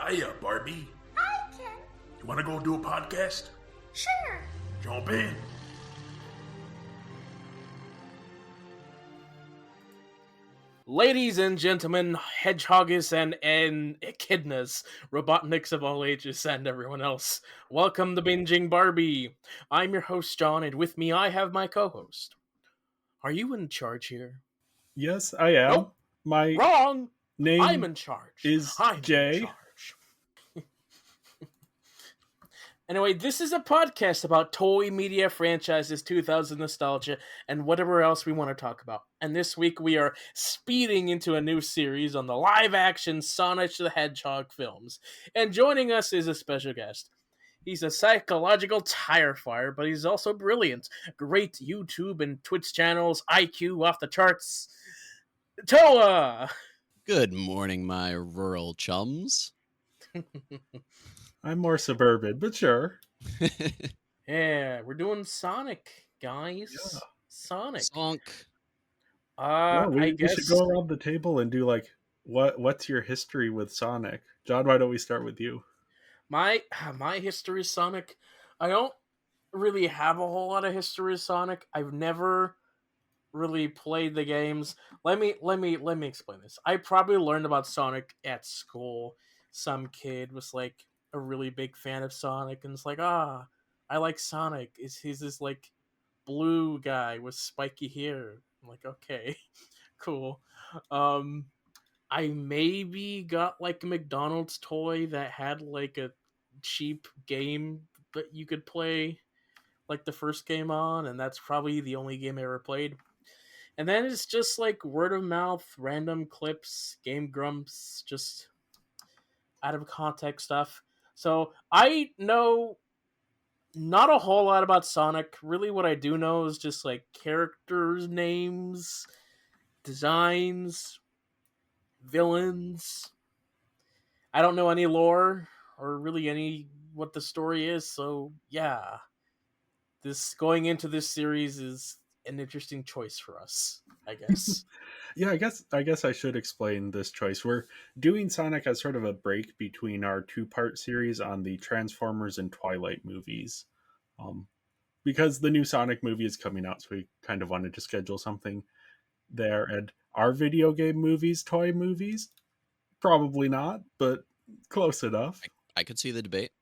Hiya, Barbie. Hi, Ken. You want to go do a podcast? Sure. Jump in. Ladies and gentlemen, hedgehoggers and echidnas, robotniks of all ages, and everyone else, welcome to Binging Barbie. I'm your host, John, and with me I have my co-host. Are you in charge here? Yes, I am. Nope. My Wrong! name I'm in charge. is I'm Jay. in charge. Anyway, this is a podcast about toy media franchises, 2000 nostalgia, and whatever else we want to talk about. And this week we are speeding into a new series on the live-action Sonic the Hedgehog films. And joining us is a special guest. He's a psychological tire fire, but he's also brilliant. Great YouTube and Twitch channels, IQ off the charts. Toa! Good morning, my rural chums. I'm more suburban, but sure. Yeah, we're doing Sonic, guys. Yeah. Sonic. Sonk. We I guess should go around the table and do like what's your history with Sonic? John, why don't we start with you? my history of Sonic. I don't really have a whole lot of history of Sonic. I've never really played the games. Let me explain this. I probably learned about Sonic at school. Some kid was like a really big fan of Sonic and it's like, I like Sonic. He's this like blue guy with spiky hair. I'm like, okay, cool. I maybe got like a McDonald's toy that had like a cheap game that you could play like the first game on, and that's probably the only game I ever played. And then it's just like word of mouth, random clips, Game Grumps, just out of context stuff. So I know not a whole lot about Sonic. Really, what I do know is just like characters' names, designs, villains. I don't know any lore or really any what the story is. So yeah, this going into this series is an interesting choice for us, I guess. Yeah, I guess I should explain this choice. We're doing Sonic as sort of a break between our two-part series on the Transformers and Twilight movies. Because the new Sonic movie is coming out, so we kind of wanted to schedule something there. And our video game movies, toy movies, probably not, but close enough. I could see the debate.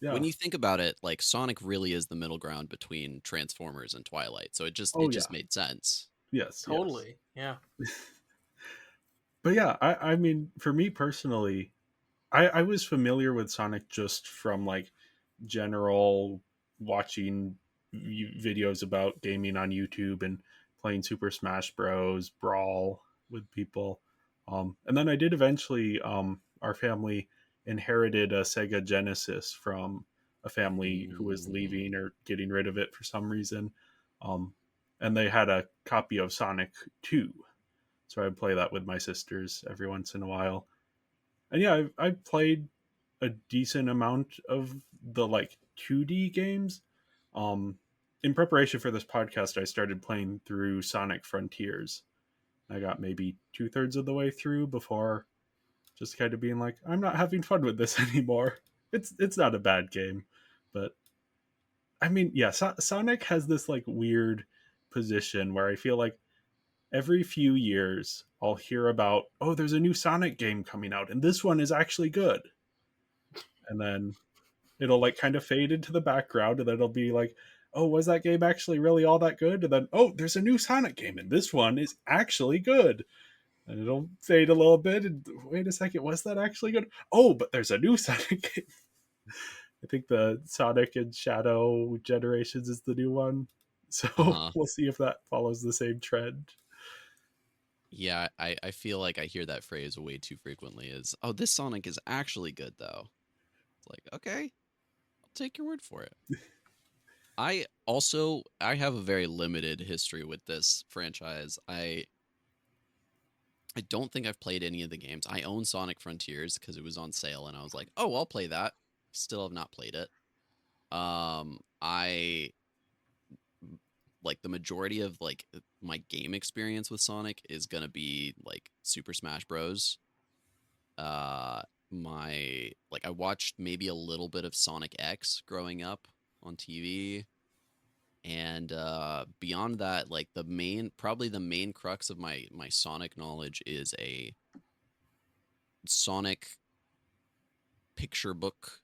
Yeah. When you think about it, like Sonic really is the middle ground between Transformers and Twilight, so it just made sense. Yes. Totally. Yeah. But yeah, I mean, for me personally, I was familiar with Sonic just from like general watching videos about gaming on YouTube and playing Super Smash Bros. Brawl with people. And then I did eventually, our family inherited a Sega Genesis from a family who was leaving or getting rid of it for some reason. And they had a copy of Sonic 2. So I'd play that with my sisters every once in a while. And yeah, I've played a decent amount of the like 2D games. In preparation for this podcast, I started playing through Sonic Frontiers. I got maybe 2/3 of the way through before just kind of being like, I'm not having fun with this anymore. It's not a bad game, but I mean, yeah, Sonic has this like weird position where I feel like every few years I'll hear about, oh, there's a new Sonic game coming out, and this one is actually good. And then it'll like kind of fade into the background, and then it'll be like, oh, was that game actually really all that good? And then, oh, there's a new Sonic game, and this one is actually good. And it'll fade a little bit, and wait a second, was that actually good? Oh, but there's a new Sonic game. I think the Sonic and Shadow Generations is the new one. So we'll see if that follows the same trend. Yeah, I feel like I hear that phrase way too frequently is, oh, this Sonic is actually good, though. It's like, okay, I'll take your word for it. I have a very limited history with this franchise. I don't think I've played any of the games. I own Sonic Frontiers because it was on sale, and I was like, oh, I'll play that. Still have not played it. I like the majority of like my game experience with Sonic is gonna be like Super Smash Bros. I watched maybe a little bit of Sonic X growing up on TV, and beyond that, like probably the main crux of my Sonic knowledge is a Sonic picture book,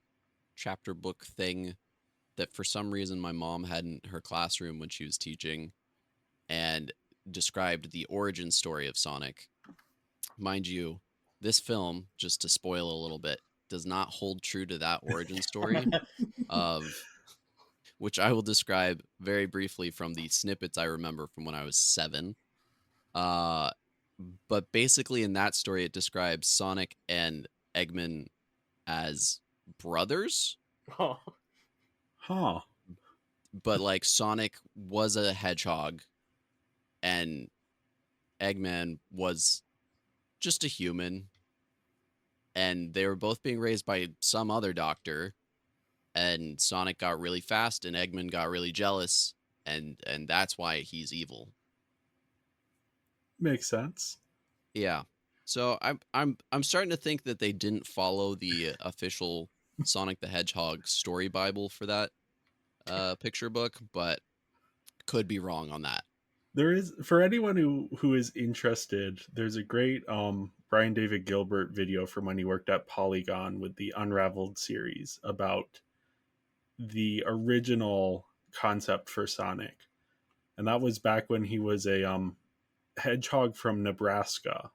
chapter book thing that for some reason my mom had in her classroom when she was teaching, and described the origin story of Sonic. Mind you, this film, just to spoil a little bit, does not hold true to that origin story of which I will describe very briefly from the snippets I remember from when I was 7. Uh, but basically, in that story, it describes Sonic and Eggman as brothers, Oh, Huh. but like Sonic was a hedgehog and Eggman was just a human, and they were both being raised by some other doctor. And Sonic got really fast, and Eggman got really jealous, and that's why he's evil. Makes sense. Yeah. So I'm starting to think that they didn't follow the official Sonic the Hedgehog story Bible for that picture book, but could be wrong on that. There is, for anyone who is interested, there's a great Brian David Gilbert video from when he worked at Polygon with the Unraveled series about the original concept for Sonic. And that was back when he was a hedgehog from Nebraska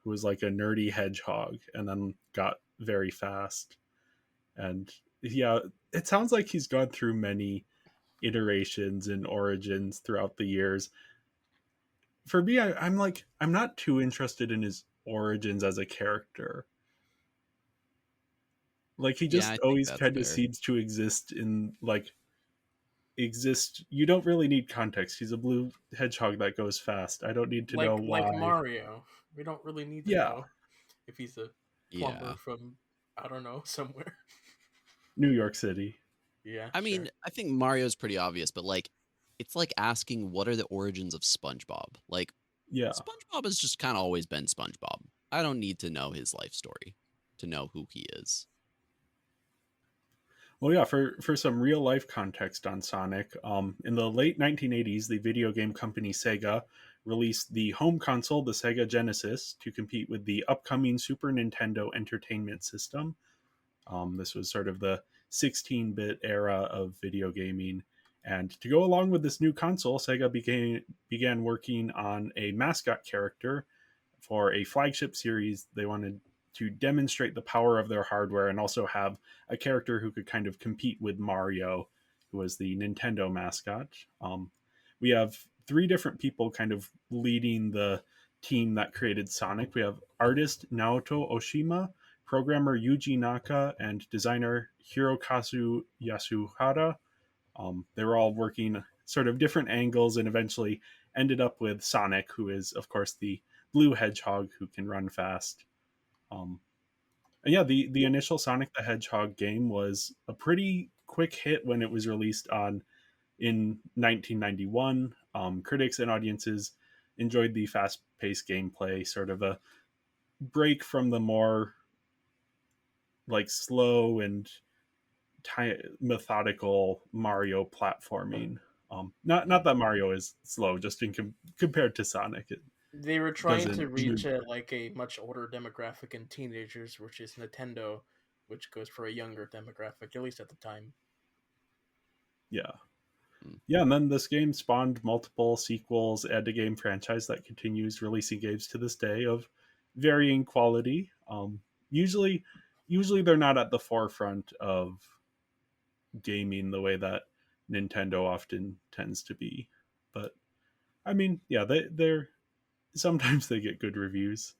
who was like a nerdy hedgehog and then got very fast. And yeah, it sounds like he's gone through many iterations and origins throughout the years. For me, I'm not too interested in his origins as a character. Like he Yeah, just I think always that's kind of fair. seems to exist in like exist. You don't really need context. He's a blue hedgehog that goes fast. I don't need to know like why. Mario. We don't really need to Yeah, know if he's a plumber Yeah. from I don't know somewhere. New York City. Yeah, I sure. mean, I think Mario's pretty obvious, but like it's like asking what are the origins of SpongeBob? Like Yeah. SpongeBob has just kind of always been SpongeBob. I don't need to know his life story to know who he is. Well, yeah. For some real life context on Sonic, in the late 1980s, the video game company Sega released the home console, the Sega Genesis, to compete with the upcoming Super Nintendo Entertainment System. This was sort of the 16-bit era of video gaming. And to go along with this new console, Sega began working on a mascot character for a flagship series. They wanted to demonstrate the power of their hardware and also have a character who could kind of compete with Mario, who was the Nintendo mascot. We have 3 different people kind of leading the team that created Sonic. We have artist Naoto Oshima, programmer Yuji Naka, and designer Hirokazu Yasuhara. They were all working sort of different angles and eventually ended up with Sonic, who is, of course, the blue hedgehog who can run fast. Um, and yeah, the initial Sonic the Hedgehog game was a pretty quick hit when it was released on in 1991. Critics and audiences enjoyed the fast-paced gameplay, sort of a break from the more like slow and methodical Mario platforming. Not that Mario is slow, just in compared to Sonic, it They were trying to doesn't reach move. like a much older demographic and teenagers, which is Nintendo, which goes for a younger demographic, at least at the time. Yeah, Mm. yeah, and then this game spawned multiple sequels and a game franchise that continues releasing games to this day of varying quality. Usually, usually they're not at the forefront of gaming the way that Nintendo often tends to be, but I mean, yeah, they're sometimes they get good reviews.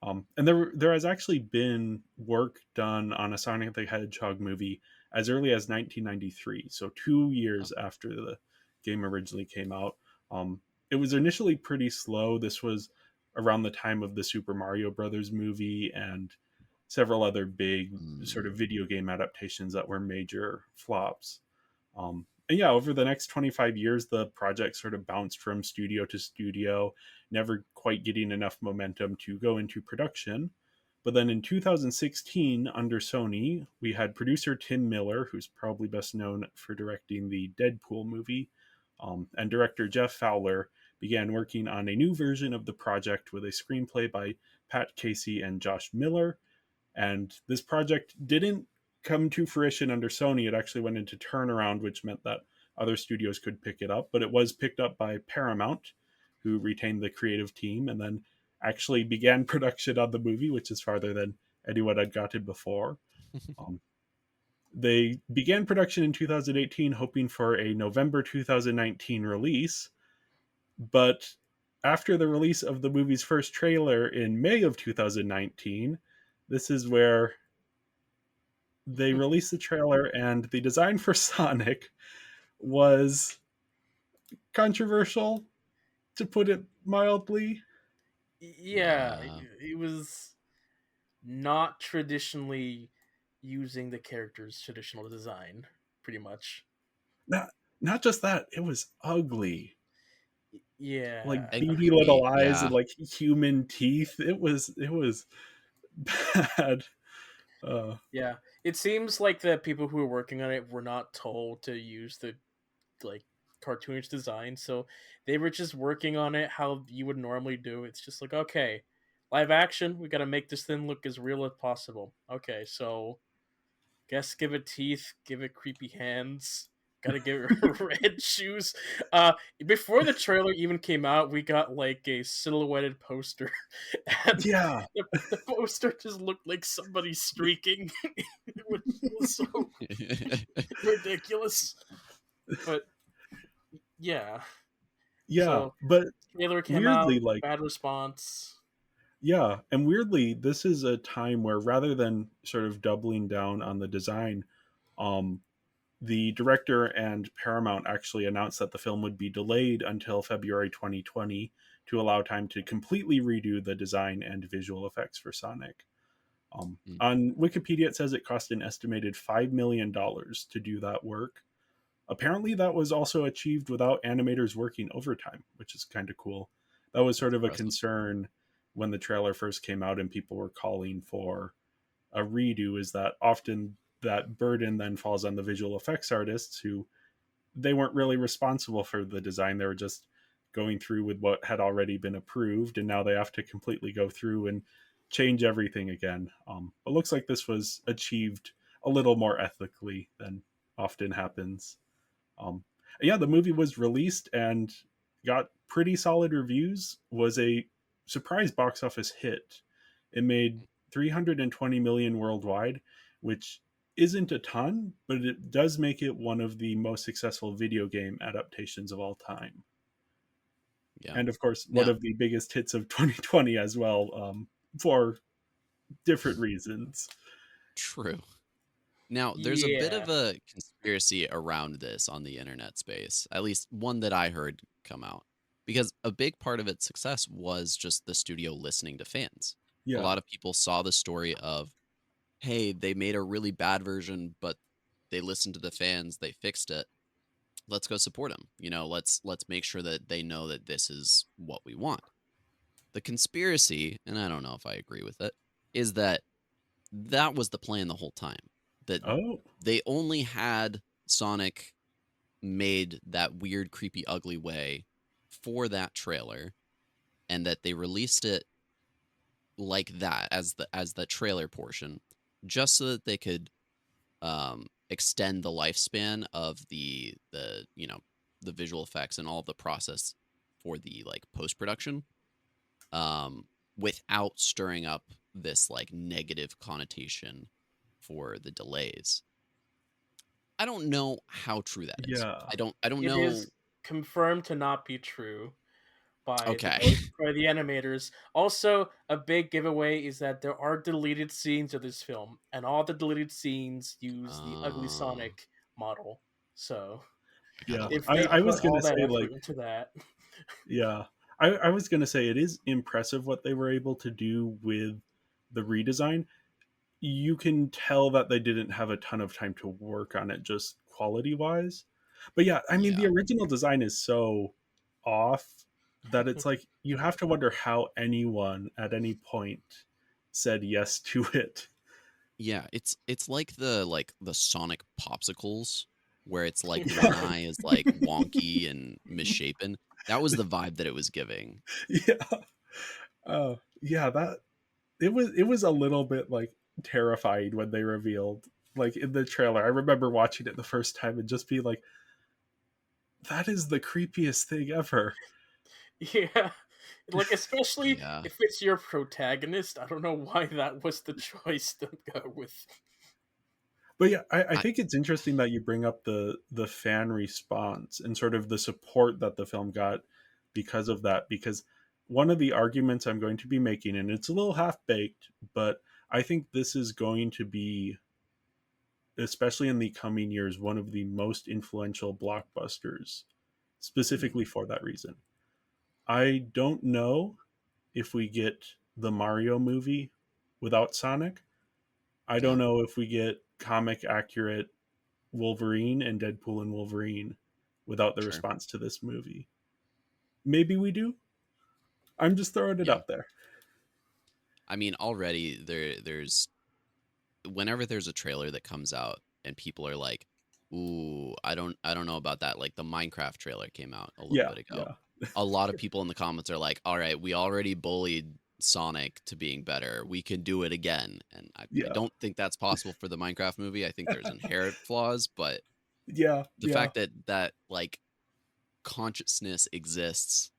And there has actually been work done on a Sonic the Hedgehog movie as early as 1993, so 2 years after the game originally came out. It was initially pretty slow. This was around the time of the Super Mario Brothers movie and several other big sort Mm. of video game adaptations that were major flops. And yeah, over the next 25 years, the project sort of bounced from studio to studio, never quite getting enough momentum to go into production. But then in 2016, under Sony, we had producer Tim Miller, who's probably best known for directing the Deadpool movie, and director Jeff Fowler began working on a new version of the project with a screenplay by Pat Casey and Josh Miller. And this project didn't come to fruition under Sony. It actually went into turnaround, which meant that other studios could pick it up. But it was picked up by Paramount, who retained the creative team and then actually began production on the movie, which is farther than anyone had gotten before. Um, they began production in 2018, hoping for a November 2019 release. But after the release of the movie's first trailer in May of 2019, this is where they released the trailer, and the design for Sonic was controversial, to put it mildly. Yeah, it was not traditionally using the character's traditional design, pretty much. Not just that, it was ugly. Yeah. Like beady little eyes and Yeah. like human teeth. It was bad. Yeah. It seems like the people who were working on it were not told to use the like cartoonish design, so they were just working on it how you would normally do. It's just like, okay, live action, we gotta make this thing look as real as possible. Okay, so guess give it teeth, give it creepy hands, gotta give it red shoes. Before the trailer even came out, we got like a silhouetted poster, and Yeah. the poster just looked like somebody streaking, which was so ridiculous. But yeah, Yeah, so but trailer came out, weirdly, like, bad response. yeah, and weirdly, this is a time where rather than sort of doubling down on the design, um, the director and Paramount actually announced that the film would be delayed until February 2020 to allow time to completely redo the design and visual effects for Sonic. Mm. On Wikipedia, it says it cost an estimated $5 million to do that work. Apparently, that was also achieved without animators working overtime, which is kind of cool. That was sort of a Impressive. concern when the trailer first came out and people were calling for a redo, is that often that burden then falls on the visual effects artists, who they weren't really responsible for the design. They were just going through with what had already been approved, and now they have to completely go through and change everything again. It looks like this was achieved a little more ethically than often happens. Um, yeah, the movie was released and got pretty solid reviews. Was a surprise box office hit. It made 320 million worldwide, which isn't a ton, but it does make it one of the most successful video game adaptations of all time. Yeah. And of course, one Now, of the biggest hits of 2020 as well, for different reasons. true. Now, there's a bit Yeah. of a conspiracy around this on the internet space, at least one that I heard come out, because a big part of its success was just the studio listening to fans. A Yeah. lot of people saw the story of, hey, they made a really bad version, but they listened to the fans, they fixed it. Let's go support them. Let's make sure that they know that this is what we want. The conspiracy, and I don't know if I agree with it, is that that was the plan the whole time. That Oh, they only had Sonic made that weird, creepy, ugly way for that trailer, and that they released it like that as the trailer portion, just so that they could extend the lifespan of the visual effects and all of the process for the like post production, without stirring up this like negative connotation for the delays. I don't know how true that is. yeah. I don't It know. is confirmed to not be true by the Okay. by the animators. Also, a big giveaway is that there are deleted scenes of this film, and all the deleted scenes use the ugly I Sonic model. So gotta Yeah. look if for they I that. put was going all to that say, effort like, into that, yeah. I was going to say it is impressive what they were able to do with the redesign. You can tell that they didn't have a ton of time to work on it just quality wise. But yeah, I mean, the Yeah. original design is so off that it's like you have to wonder how anyone at any point said yes to it. Yeah, it's like the Sonic popsicles where it's like one Yeah. eye is like wonky and misshapen. That was the vibe that it was giving. Yeah. Yeah, that it was a little bit like terrifying when they revealed like in the trailer. I remember watching it the first time and just be like, that is the creepiest thing ever. Yeah. Like, especially Yeah. if it's your protagonist. I don't know why that was the choice to go with. But yeah, I I think it's interesting that you bring up the fan response and sort of the support that the film got because of that. Because one of the arguments I'm going to be making, and it's a little half baked, but I think this is going to be, especially in the coming years, one of the most influential blockbusters, mm, specifically for that reason. I don't know if we get the Mario movie without Sonic. I don't yeah, know if we get comic accurate Wolverine and Deadpool and Wolverine without the sure. response to this movie. Maybe we do. I'm just throwing it Yeah. out there. I mean, already there's whenever there's a trailer that comes out and people are like, "Ooh, I don't know about that." Like the Minecraft trailer came out a little Yeah, bit ago. yeah, A lot of people in the comments are like, "All right, we already bullied Sonic to being better. We can do it again." And I yeah, don't think that's possible for the Minecraft movie. I think there's inherent flaws, but yeah, the yeah, fact that like consciousness exists,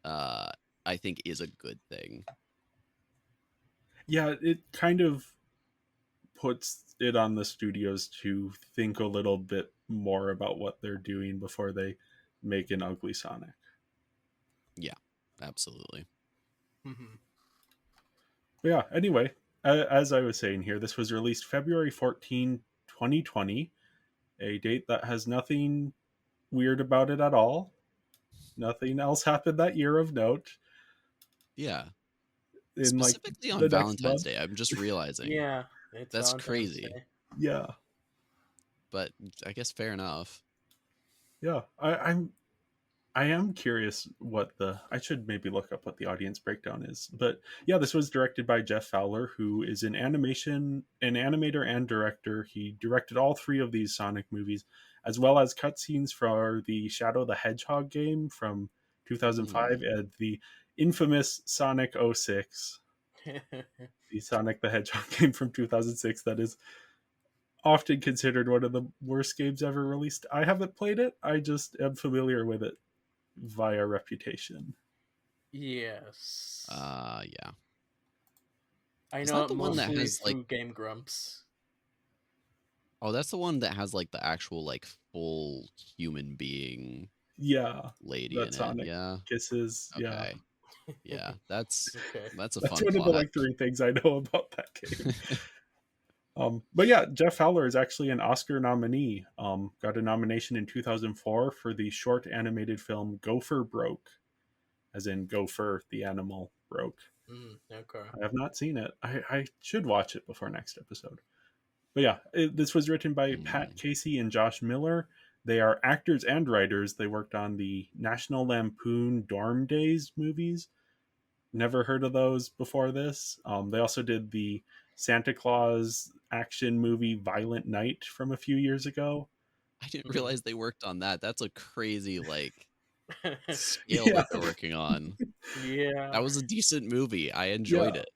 uh, I think is a good thing. yeah. It kind of puts it on the studios to think a little bit more about what they're doing before they make an ugly Sonic. Yeah, absolutely. Mhm. But yeah, anyway, as I was saying here, this was released February 14, 2020, a date that has nothing weird about it at all. Nothing else happened that year of note. Yeah. In like Specifically on the next Valentine's month. Day, I'm just realizing. Yeah, it's That's Valentine's crazy, Day. Yeah, but I guess fair enough. yeah. I am curious what the I should maybe look up what the audience breakdown is. But yeah, this was directed by Jeff Fowler, who is an animator and director. He directed all three of these Sonic movies, as well as cutscenes for the Shadow the Hedgehog game from 2005 Mm, and the infamous Sonic '06, the Sonic the Hedgehog game from 2006 that is often considered one of the worst games ever released. I haven't played it. I just am familiar with it via reputation. Yes. yeah. I Is know that it the one that mostly has like through Game Grumps. oh, that's the one that has like the actual like full human being Yeah, lady that in it. Sonic Yeah. kisses. Yeah, Okay. Yeah. That's Okay. that's a that's fun one of the plot. like three things I know about that game. But yeah, Jeff Fowler is actually an Oscar nominee. Got a nomination in 2004 for the short animated film Gopher Broke, as in Gopher the animal broke. Okay. I have not seen it. I should watch it before next episode. But yeah, this was written by Pat Mm, Casey and Josh Miller. They are actors and writers. They worked on the National Lampoon Dorm Days movies. Never heard of those before this. They also did the Santa Claus action movie Violent Night from a few years ago. I didn't Mhm. realize they worked on that. That's a crazy like scale Yeah, that they're working on. Yeah. That was a decent movie. I yeah. enjoyed it.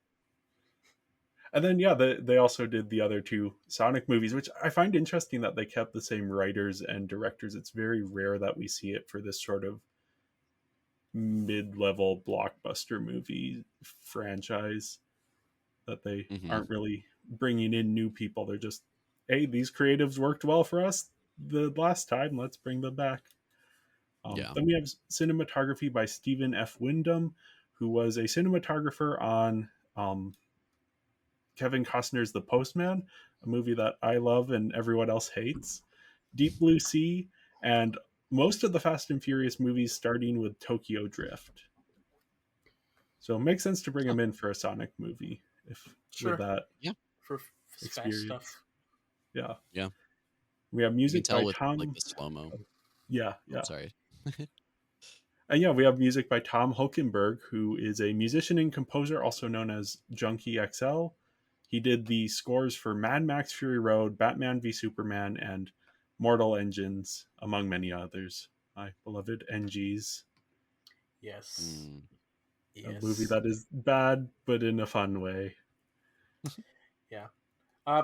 And then yeah, they also did the other two Sonic movies, which I find interesting that they kept the same writers and directors. It's very rare that we see it for this sort of mid-level blockbuster movie franchise, that they Hmm. aren't really bringing in new people. They're just, hey, these creatives worked well for us the last time, let's bring them back. Yeah. Then we have cinematography by Stephen F. Wyndham, who was a cinematographer on um, Kevin Costner's The Postman, a movie that I love and everyone else hates, Deep Blue Sea, and most of the Fast and Furious movies, starting with Tokyo Drift. So it makes sense to bring Huh. him in for a Sonic movie if with Sure. that Yeah. For fast experience. stuff. Yeah. Yeah. We have You can music tell by with like Tom. the slow mo. Yeah, Oh, yeah. sorry. And yeah, we have music by Tom Hulkenberg, who is a musician and composer, also known as Junkie XL. He did the scores for Mad Max Fury Road, Batman v Superman, and Mortal Engines, among many others. My beloved NGs, Yes. Mm. a movie Yes. that is bad, but in a fun way. Yeah.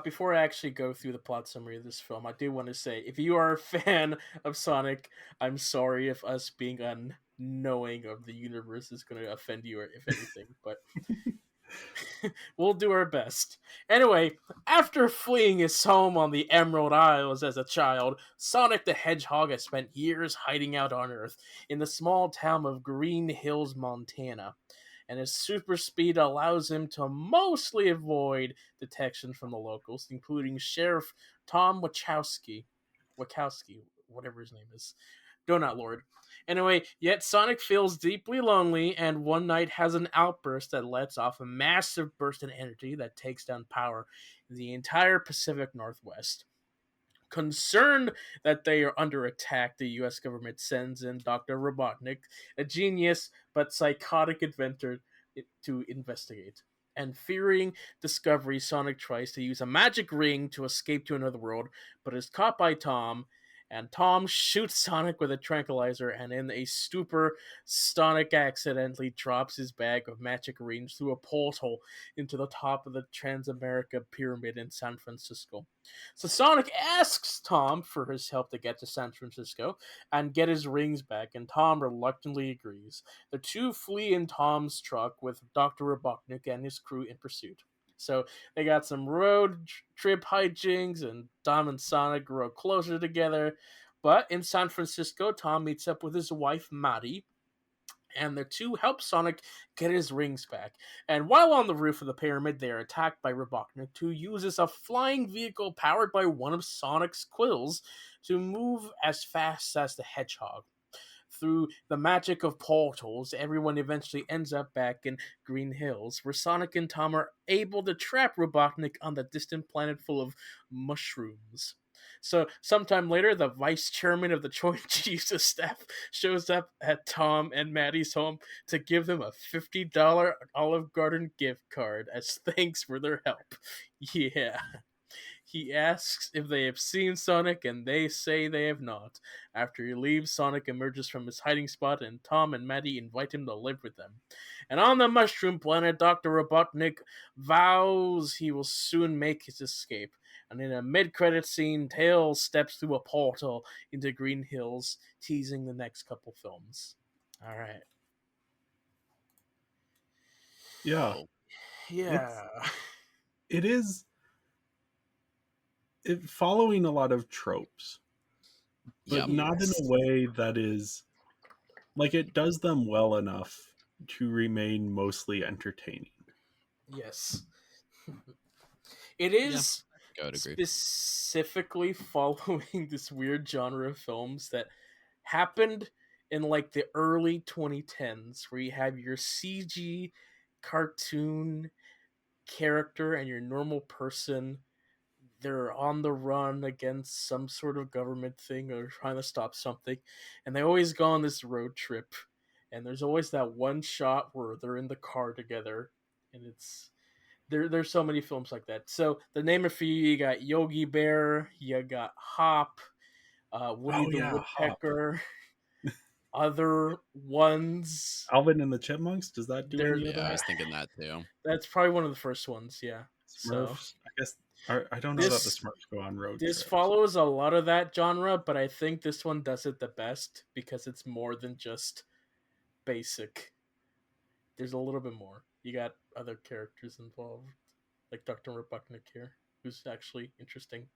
Before I actually go through the plot summary of this film, I do want to say, if you are a fan of Sonic, I'm sorry if us being unknowing of the universe is going to offend you, or if anything, but we'll do our best. Anyway, after fleeing his home on the Emerald Isles as a child, Sonic the Hedgehog has spent years hiding out on Earth in the small town of Green Hills, Montana, and his super speed allows him to mostly avoid detection from the locals, including Sheriff Tom Wachowski, whatever his name is. Donut Lord. Anyway, yet Sonic feels deeply lonely and one night has an outburst that lets off a massive burst in energy that takes down power in the entire Pacific Northwest. Concerned that they are under attack, the US government sends in Dr. Robotnik, a genius but psychotic inventor, to investigate. And fearing discovery, Sonic tries to use a magic ring to escape to another world, but is caught by Tom. And Tom shoots Sonic with a tranquilizer, and in a stupor, Sonic accidentally drops his bag of magic rings through a portal into the top of the Transamerica Pyramid in San Francisco. So Sonic asks Tom for his help to get to San Francisco and get his rings back, and Tom reluctantly agrees. The two flee in Tom's truck with Dr. Robotnik and his crew in pursuit. So they got some road trip hijinks, and Tom and Sonic grow closer together. But in San Francisco, Tom meets up with his wife, Maddie, and the two help Sonic get his rings back. And while on the roof of the pyramid, they are attacked by Robotnik, who uses a flying vehicle powered by one of Sonic's quills to move as fast as the Hedgehog. Through the magic of portals, everyone eventually ends up back in Green Hills, where Sonic and Tom are able to trap Robotnik on the distant planet full of mushrooms. So, sometime later, the vice chairman of the Joint Chiefs of Staff shows up at Tom and Maddie's home to give them a $50 Olive Garden gift card as thanks for their help. Yeah. He asks if they have seen Sonic, and they say they have not. After he leaves, Sonic emerges from his hiding spot, and Tom and Maddie invite him to live with them. And on the Mushroom Planet, Dr. Robotnik vows he will soon make his escape. And in a mid-credit scene, Tails steps through a portal into Green Hills, teasing the next couple films. All right. Yeah, Oh, Yeah. it is following a lot of tropes, but yep. not in a Yes. way that is like it does them well enough to remain mostly entertaining. Yes. It Yeah, is I would agree. specifically following this weird genre of films that happened in like the early 2010s, where you have your CG cartoon character and your normal person. They're on the run against some sort of government thing or trying to stop something, and they always go on this road trip. And there's always that one shot where they're in the car together, and there's so many films like that. So the name of few, you got Yogi Bear, you got Hop, Woody Oh the yeah, Hop. Woodpecker, other ones. Alvin and the Chipmunks. Does that do There, any of Yeah, I that? was thinking that too. that's probably one of the first ones. Yeah. So Smurfs. I guess I don't know that the this Smurfs go on road this trips. follows a lot of that genre, but I think this one does it the best because it's more than just basic. There's a little bit more. You got other characters involved, like Dr. Robotnik here, who's actually interesting.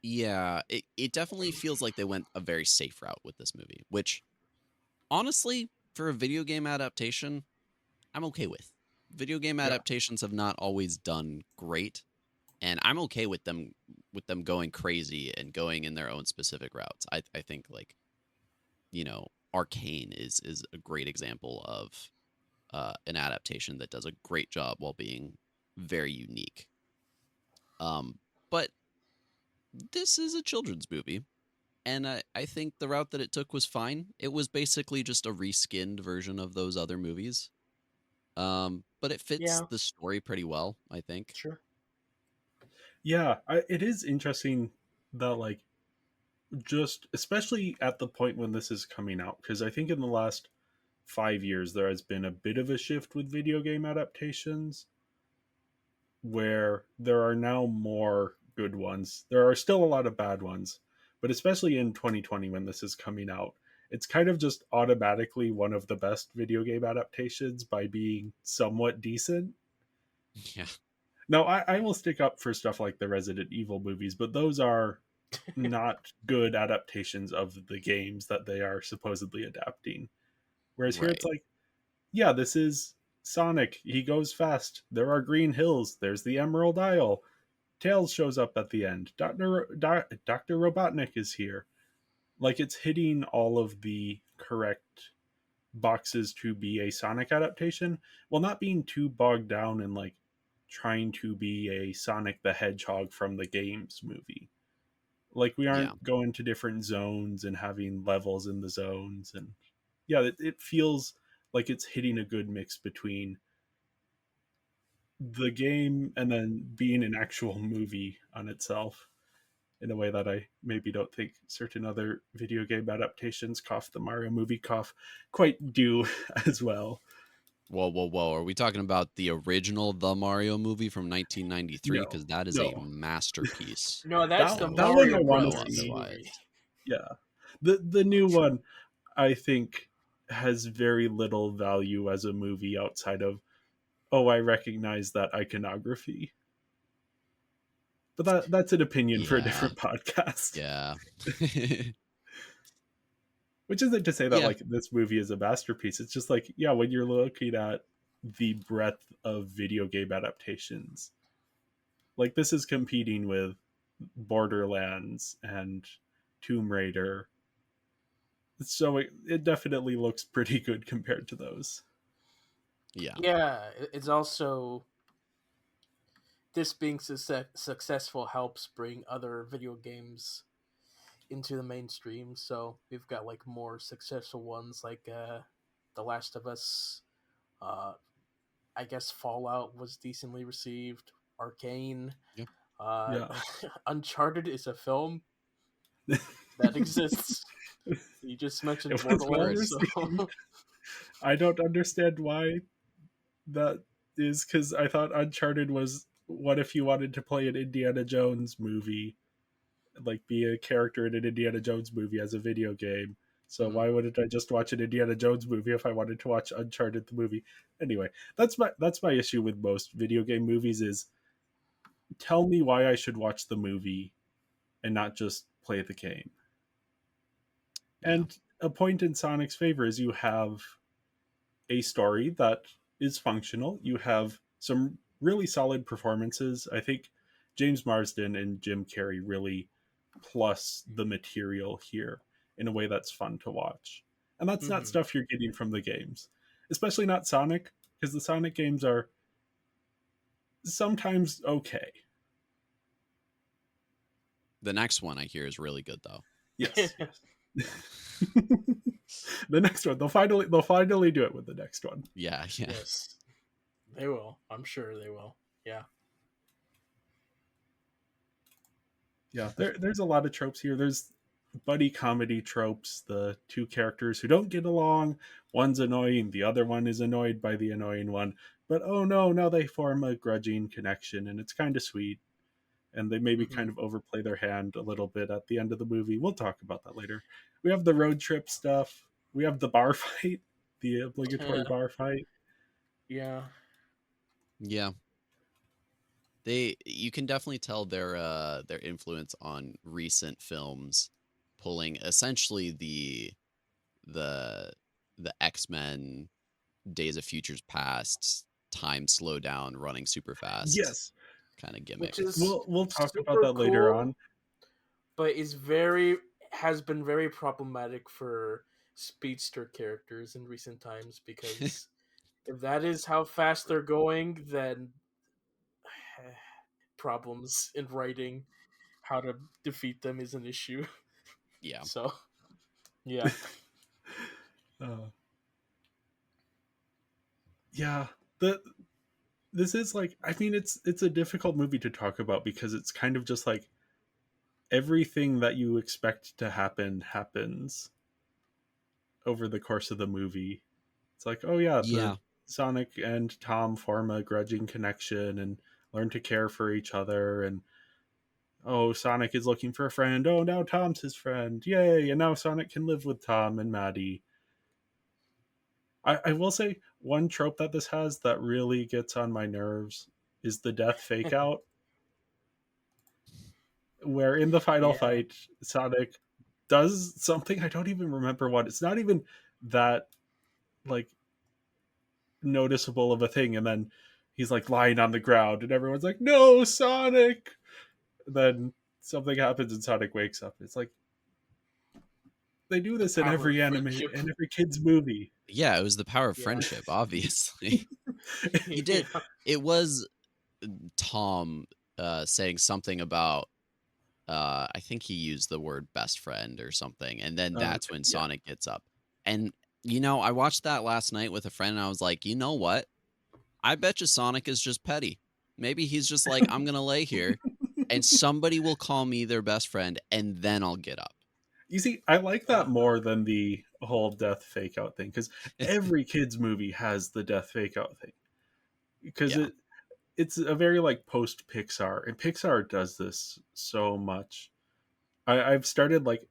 Yeah, it definitely feels like they went a very safe route with this movie, which honestly, for a video game adaptation, I'm okay with. Video game Yeah. adaptations have not always done great, and I'm okay with them going crazy and going in their own specific routes. I think like, Arcane is a great example of an adaptation that does a great job while being very unique. But this is a children's movie, And I think the route that it took was fine. It was basically just a reskinned version of those other movies. But it fits Yeah, the story pretty well, I think. sure. Yeah, it is interesting that like just especially at the point when this is coming out, because I think in the last 5 years there has been a bit of a shift with video game adaptations where there are now more good ones. There are still a lot of bad ones, but especially in 2020 when this is coming out, it's kind of just automatically one of the best video game adaptations by being somewhat decent. Yeah. Now, I will stick up for stuff like the Resident Evil movies, but those are not good adaptations of the games that they are supposedly adapting. Whereas here it's Right. like, yeah, this is Sonic. He goes fast. There are green hills. There's the Emerald Isle. Tails shows up at the end. Dr. Robotnik is here. Like, it's hitting all of the correct boxes to be a Sonic adaptation while not being too bogged down in, like, trying to be a Sonic the Hedgehog from the games movie. Like, we Yeah. aren't going to different zones and having levels in the zones. And yeah, it feels like it's hitting a good mix between the game and then being an actual movie on itself in a way that I maybe don't think certain other video game adaptations, cough the Mario movie cough, quite do as well. Whoa, whoa, whoa. Are we talking about the original The Mario movie from 1993? No, Because that is a no, masterpiece. No, that's the that one Mario I want No to Brothers see. movie. otherwise. Yeah, the new True. one I think has very little value as a movie outside of, oh, I recognize that iconography. But that's an opinion for a Yeah. different podcast. Yeah. Which isn't to say that Yeah. like this movie is a masterpiece. It's just like, yeah, when you're looking at the breadth of video game adaptations, like this is competing with Borderlands and Tomb Raider. So it definitely looks pretty good compared to those. Yeah. Yeah, it's also this being successful helps bring other video games into the mainstream. So we've got like more successful ones like The Last of Us. Uh, I guess Fallout was decently received. Arcane. Yep. Uh, Yeah. Uncharted is a film that exists. You just mentioned It was well Borderlands, received. so I don't understand why that is, because I thought Uncharted was, what if you wanted to play an Indiana Jones movie, like be a character in an Indiana Jones movie as a video game. So Mhm. why wouldn't I just watch an Indiana Jones movie if I wanted to watch Uncharted the movie? Anyway, that's my issue with most video game movies is tell me why I should watch the movie and not just play the game. Yeah. And a point in Sonic's favor is you have a story that is functional. You have some really solid performances. I think James Marsden and Jim Carrey really plus the material here in a way that's fun to watch. And that's not Mhm. stuff you're getting from the games, especially not Sonic, because the Sonic games are sometimes okay. The next one I hear is really good though. Yes, yes. Yeah. The next one, they'll finally do it with the next one. Yeah. Yeah. Yes, they will. I'm sure they will. Yeah. Yeah, there's a lot of tropes here. There's buddy comedy tropes, the two characters who don't get along, one's annoying, the other one is annoyed by the annoying one, but oh no, now they form a grudging connection and it's kind of sweet, and they maybe Mhm. kind of overplay their hand a little bit at the end of the movie. We'll talk about that later. We have the road trip stuff, we have the bar fight, the obligatory bar fight. Yeah. Yeah. You can definitely tell their influence on recent films, pulling essentially the the X-Men Days of Futures Past time slow down running super fast Yes, kind of Which gimmick. is we'll talk about super that later cool, on. but has been very problematic for speedster characters in recent times because if that is how fast they're going, then problems in writing how to defeat them is an issue. Yeah. So, yeah. Uh, yeah, the this is like, I mean, it's a difficult movie to talk about because it's kind of just like everything that you expect to happen happens over the course of the movie. It's like, oh yeah, the Yeah. Sonic and Tom form a grudging connection and learn to care for each other, and oh, Sonic is looking for a friend. Oh, now Tom's his friend. Yay! And now Sonic can live with Tom and Maddie. I will say one trope that this has that really gets on my nerves is the death fake out, where in the final Yeah. fight, Sonic does something I don't even remember what. It's not even that like noticeable of a thing, and then he's like lying on the ground, and everyone's like, "No, Sonic!" Then something happens, and Sonic wakes up. It's like they do The this in power of every anime, friendship. in every kid's movie. Yeah, it was the power of Yeah. friendship, obviously. He did. Yeah. It was Tom saying something about I think he used the word best friend or something, and then that's Okay, when yeah. Sonic gets up. And I watched that last night with a friend and I was like, "You know what? I bet you Sonic is just petty. Maybe he's just like, I'm going to lay here and somebody will call me their best friend and then I'll get up." You see, I like that Uh-huh. more than the whole death fake out thing, because every kids movie has the death fake out thing, because Yeah. it's a very like post Pixar, and Pixar does this so much. I've started like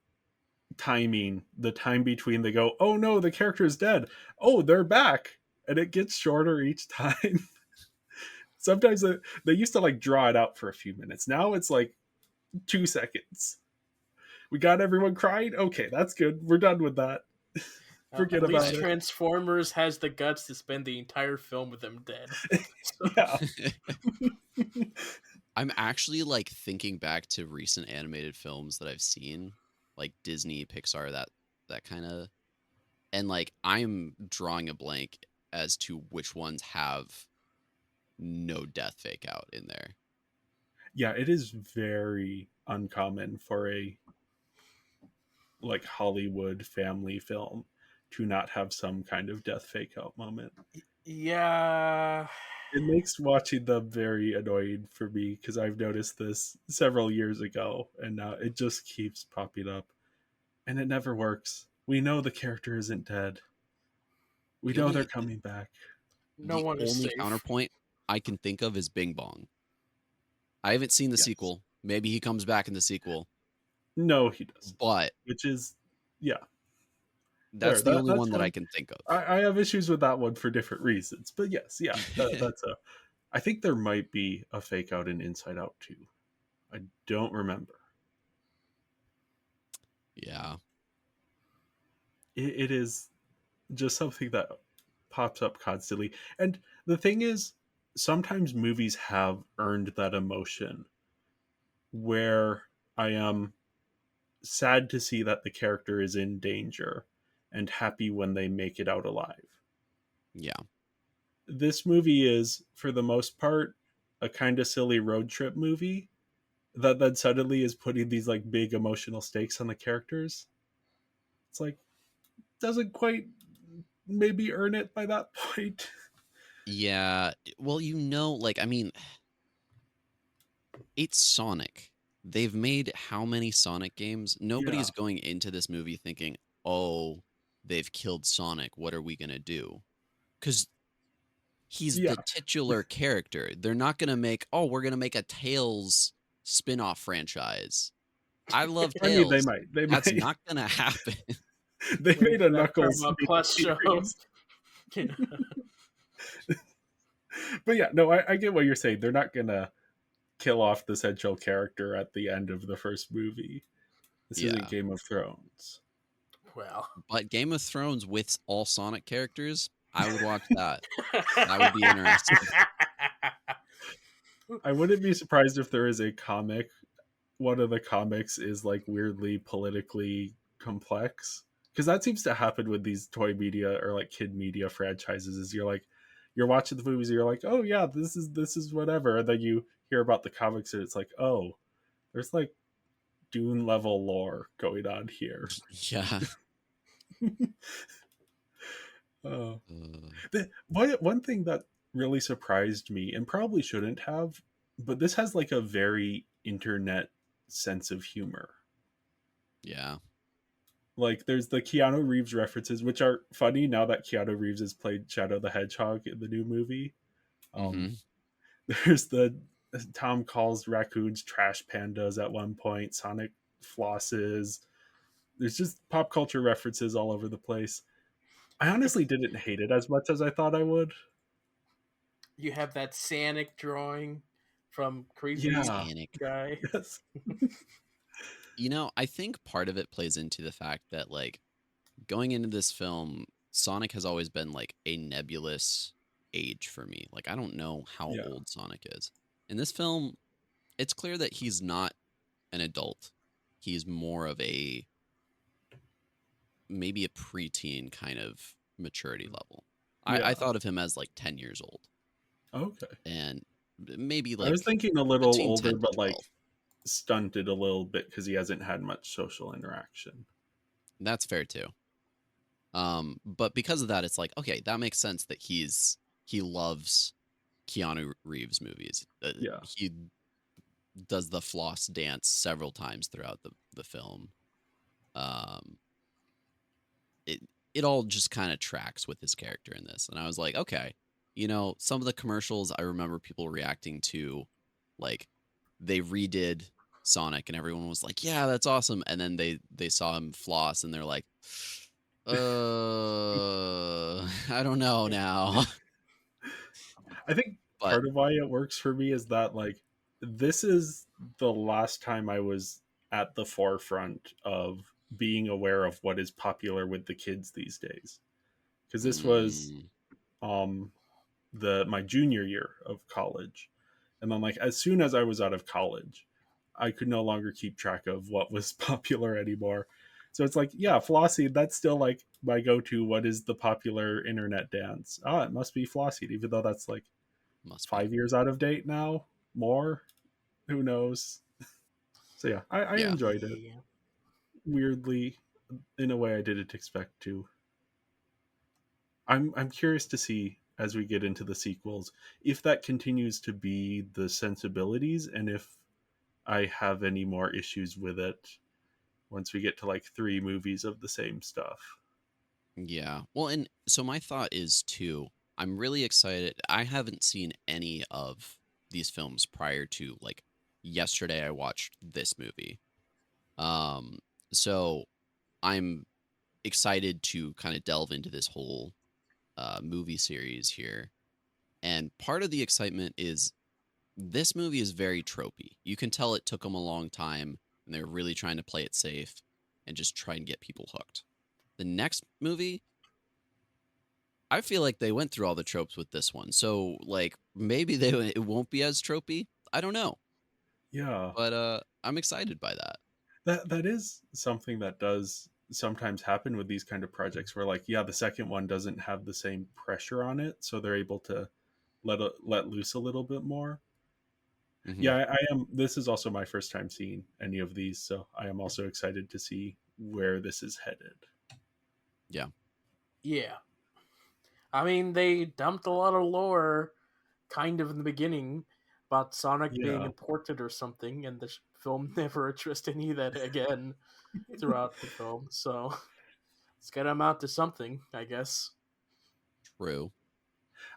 timing the time between they go, oh no, the character is dead, oh they're back, and it gets shorter each time. Sometimes they used to like draw it out for a few minutes. Now it's like 2 seconds. We got everyone crying. Okay, that's good. We're done with that. Forget At least about it. Transformers has the guts to spend the entire film with them dead. So, Yeah. I'm actually like thinking back to recent animated films that I've seen, like Disney, Pixar, that kind of, and like I'm drawing a blank as to which ones have no death fake out in there. Yeah, it is very uncommon for a like Hollywood family film to not have some kind of death fake out moment. yeah. It makes watching them very annoying for me because I've noticed this several years ago, and now it just keeps popping up, and it never works. We know the character isn't dead. We The know they're only coming back. No the one is only safe. counterpoint I can think of is Bing Bong. I haven't seen the Yes. sequel. Maybe he comes back in the sequel, No, he doesn't. but Which is, yeah, that's the only that's one that I one. can think of. I have issues with that one for different reasons, but yes, yeah, that's a. I think there might be a fake out in Inside Out too. I don't remember. Yeah. It is just something that pops up constantly, and the thing is, sometimes movies have earned that emotion where I am sad to see that the character is in danger and happy when they make it out alive. Yeah. This movie is, for the most part, a kind of silly road trip movie that then suddenly is putting these like big emotional stakes on the characters. It's like doesn't quite maybe earn it by that point. Yeah. Well, like I mean, it's Sonic. They've made how many Sonic games? Yeah. Nobody's going into this movie thinking, "Oh, they've killed Sonic. What are we going to do?" Cuz he's Yeah. the titular character. They're not going to make, "Oh, we're going to make a Tails spin-off franchise." I love I mean, Tails. they That's might. not going to happen. They Wait made for a that Knuckles Paramount mini Plus show. series. Yeah. But yeah, no, I get what you're saying. They're not gonna kill off the central character at the end of the first movie. This isn't Yeah. Game of Thrones. Well. But Game of Thrones with all Sonic characters, I would watch that. That would be interesting. I wouldn't be surprised if there is a comic. One of the comics is like weirdly politically complex, because that seems to happen with these toy media or like kid media franchises. Is you're watching the movies and you're like, oh yeah, this is whatever, and then you hear about the comics and it's like, oh, there's like Dune level lore going on here. Yeah. uh, Uh, one thing that really surprised me, and probably shouldn't have, but this has like a very internet sense of humor. yeah. Like there's the Keanu Reeves references, which are funny now that Keanu Reeves has played Shadow the Hedgehog in the new movie. Mm-hmm. Um, there's the Tom calls raccoons trash pandas at one point. Sonic flosses. There's just pop culture references all over the place. I honestly didn't hate it as much as I thought I would. You have that Sonic drawing from Crazy Yeah. Titanic. Guy. Yes. You know, I think part of it plays into the fact that like going into this film, Sonic has always been like a nebulous age for me. Like I don't know how Yeah. old Sonic is. In this film, it's clear that he's not an adult. He's more of a maybe a preteen kind of maturity level. I Yeah. thought of him as like 10 years old Okay. and maybe I was like thinking a little between older, 10 to but like 12. stunted a little bit because he hasn't had much social interaction. That's fair too. But because of that, it's like, okay, that makes sense that he loves Keanu Reeves movies. Yeah. He does the floss dance several times throughout the film. Um, it it all just kind of tracks with his character in this, and I was like, okay, some of the commercials I remember people reacting to, like they redid Sonic, and everyone was like, yeah, that's awesome, and then they saw him floss, and they're like, I don't know now, I think but part of why it works for me is that like this is the last time I was at the forefront of being aware of what is popular with the kids these days. Because this was mm, um the my junior year of college. And then like as soon as I was out of college, I could no longer keep track of what was popular anymore. So it's like, yeah, Flossie, that's still like my go-to. What is the popular internet dance? Oh, it must be Flossie, even though that's like must be, 5 years out of date now. More, who knows? So yeah, I yeah, enjoyed it. Yeah. Weirdly, in a way I didn't expect to. I'm curious to see as we get into the sequels if that continues to be the sensibilities and if I have any more issues with it once we get to like 3 movies of the same stuff. yeah. Well, and so my thought is too. I'm really excited. I haven't seen any of these films prior to like yesterday. I watched this movie. Um, so I'm excited to kind of delve into this whole movie series here. And part of the excitement is this movie is very tropey. You can tell it took them a long time and they're really trying to play it safe and just try and get people hooked. The next movie, I feel like they went through all the tropes with this one. So like maybe it won't be as tropey. I don't know. Yeah, But I'm excited by that. that is something that does sometimes happen with these kind of projects where like yeah the second one doesn't have the same pressure on it so they're able to let loose a little bit more. Hmm. Yeah, I am. This is also my first time seeing any of these, so I am also excited to see where this is headed. Yeah. Yeah. I mean, they dumped a lot of lore kind of in the beginning about Sonic being Yeah, imported or something, and the film never addressed any of that again throughout the film. So it's got to amount to something, I guess. True.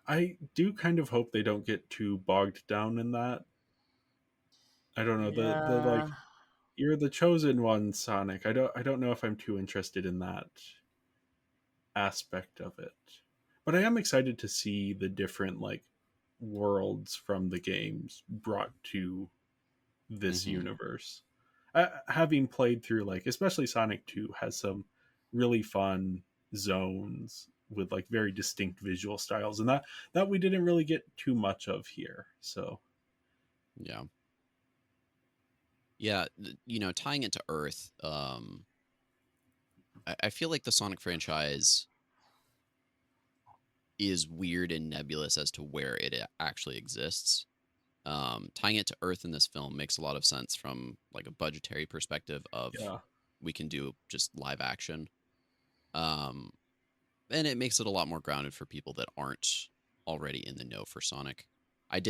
I do kind of hope they don't get too bogged down in that. I don't know the like Yeah. you're the chosen one, Sonic. I don't know if I'm too interested in that aspect of it, but I am excited to see the different like worlds from the games brought to this Hmm. universe. Having played through like especially Sonic 2 has some really fun zones with like very distinct visual styles and that we didn't really get too much of here. So, Yeah. Yeah. Tying it to Earth, I feel like the Sonic franchise is weird and nebulous as to where it actually exists. Tying it to Earth in this film makes a lot of sense from like a budgetary perspective of Yeah. we can do just live action. Um, and it makes it a lot more grounded for people that aren't already in the know for Sonic. I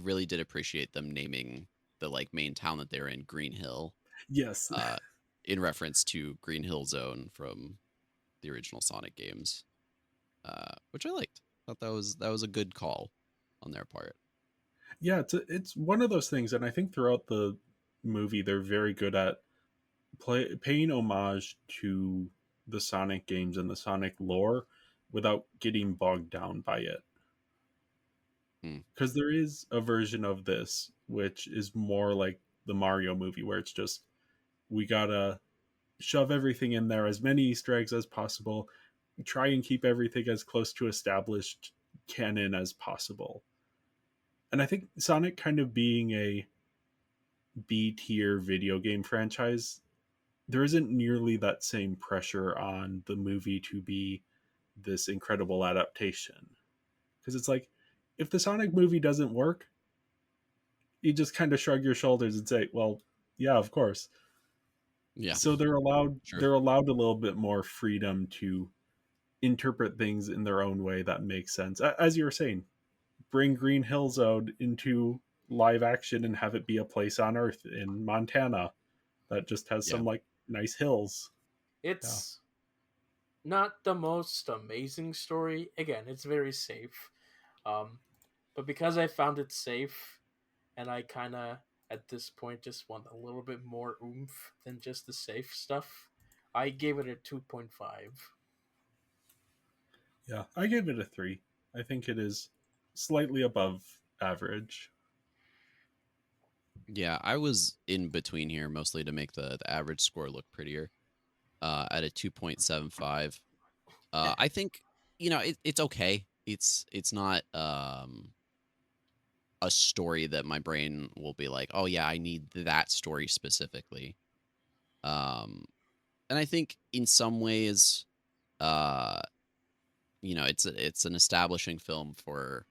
really did appreciate them naming the like main town that they're in Green Hill, Yes. uh, in reference to Green Hill Zone from the original Sonic games, which I liked. Thought that was a good call on their part. Yeah, it's one of those things, and I think throughout the movie they're very good at paying homage to the Sonic games and the Sonic lore without getting bogged down by it. Hmm. Because there is a version of this which is more like the Mario movie, where it's just we gotta shove everything in there, as many Easter eggs as possible, try and keep everything as close to established canon as possible. And I think Sonic kind of being a B tier video game franchise, there isn't nearly that same pressure on the movie to be this incredible adaptation. Because it's like, if the Sonic movie doesn't work, you just kind of shrug your shoulders and say, "Well, yeah, of course." Yeah, So sure. they're allowed a little bit more freedom to interpret things in their own way that makes sense. As you were saying, bring Green Hill Zone into live action and have it be a place on Earth in Montana that just has Yeah. some like nice hills. Yeah. It's not the most amazing story. Again, it's very safe. Um, but because I found it safe, and I kind of at this point just want a little bit more oomph than just the safe stuff, I gave it a 2.5. Yeah, I gave it a 3. I think it is slightly above average. Yeah, I was in between here mostly to make the average score look prettier. At a 2.75. I think it's okay. It's not a story that my brain will be like, oh yeah, I need that story specifically. Um, and I think in some ways, uh, it's an establishing film for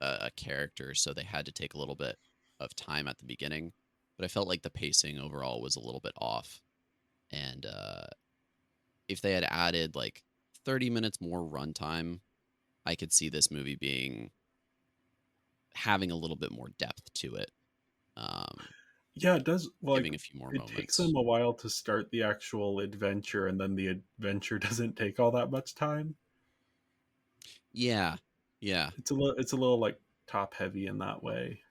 a character, so they had to take a little bit of time at the beginning. But I felt like the pacing overall was a little bit off, and if they had added like 30 minutes more runtime, I could see this movie being having a little bit more depth to it. Um, Yeah, it does. Like, Giving a few more it takes them moments. a while to start the actual adventure, and then the adventure doesn't take all that much time. Yeah. Yeah. It's a little like top heavy in that way.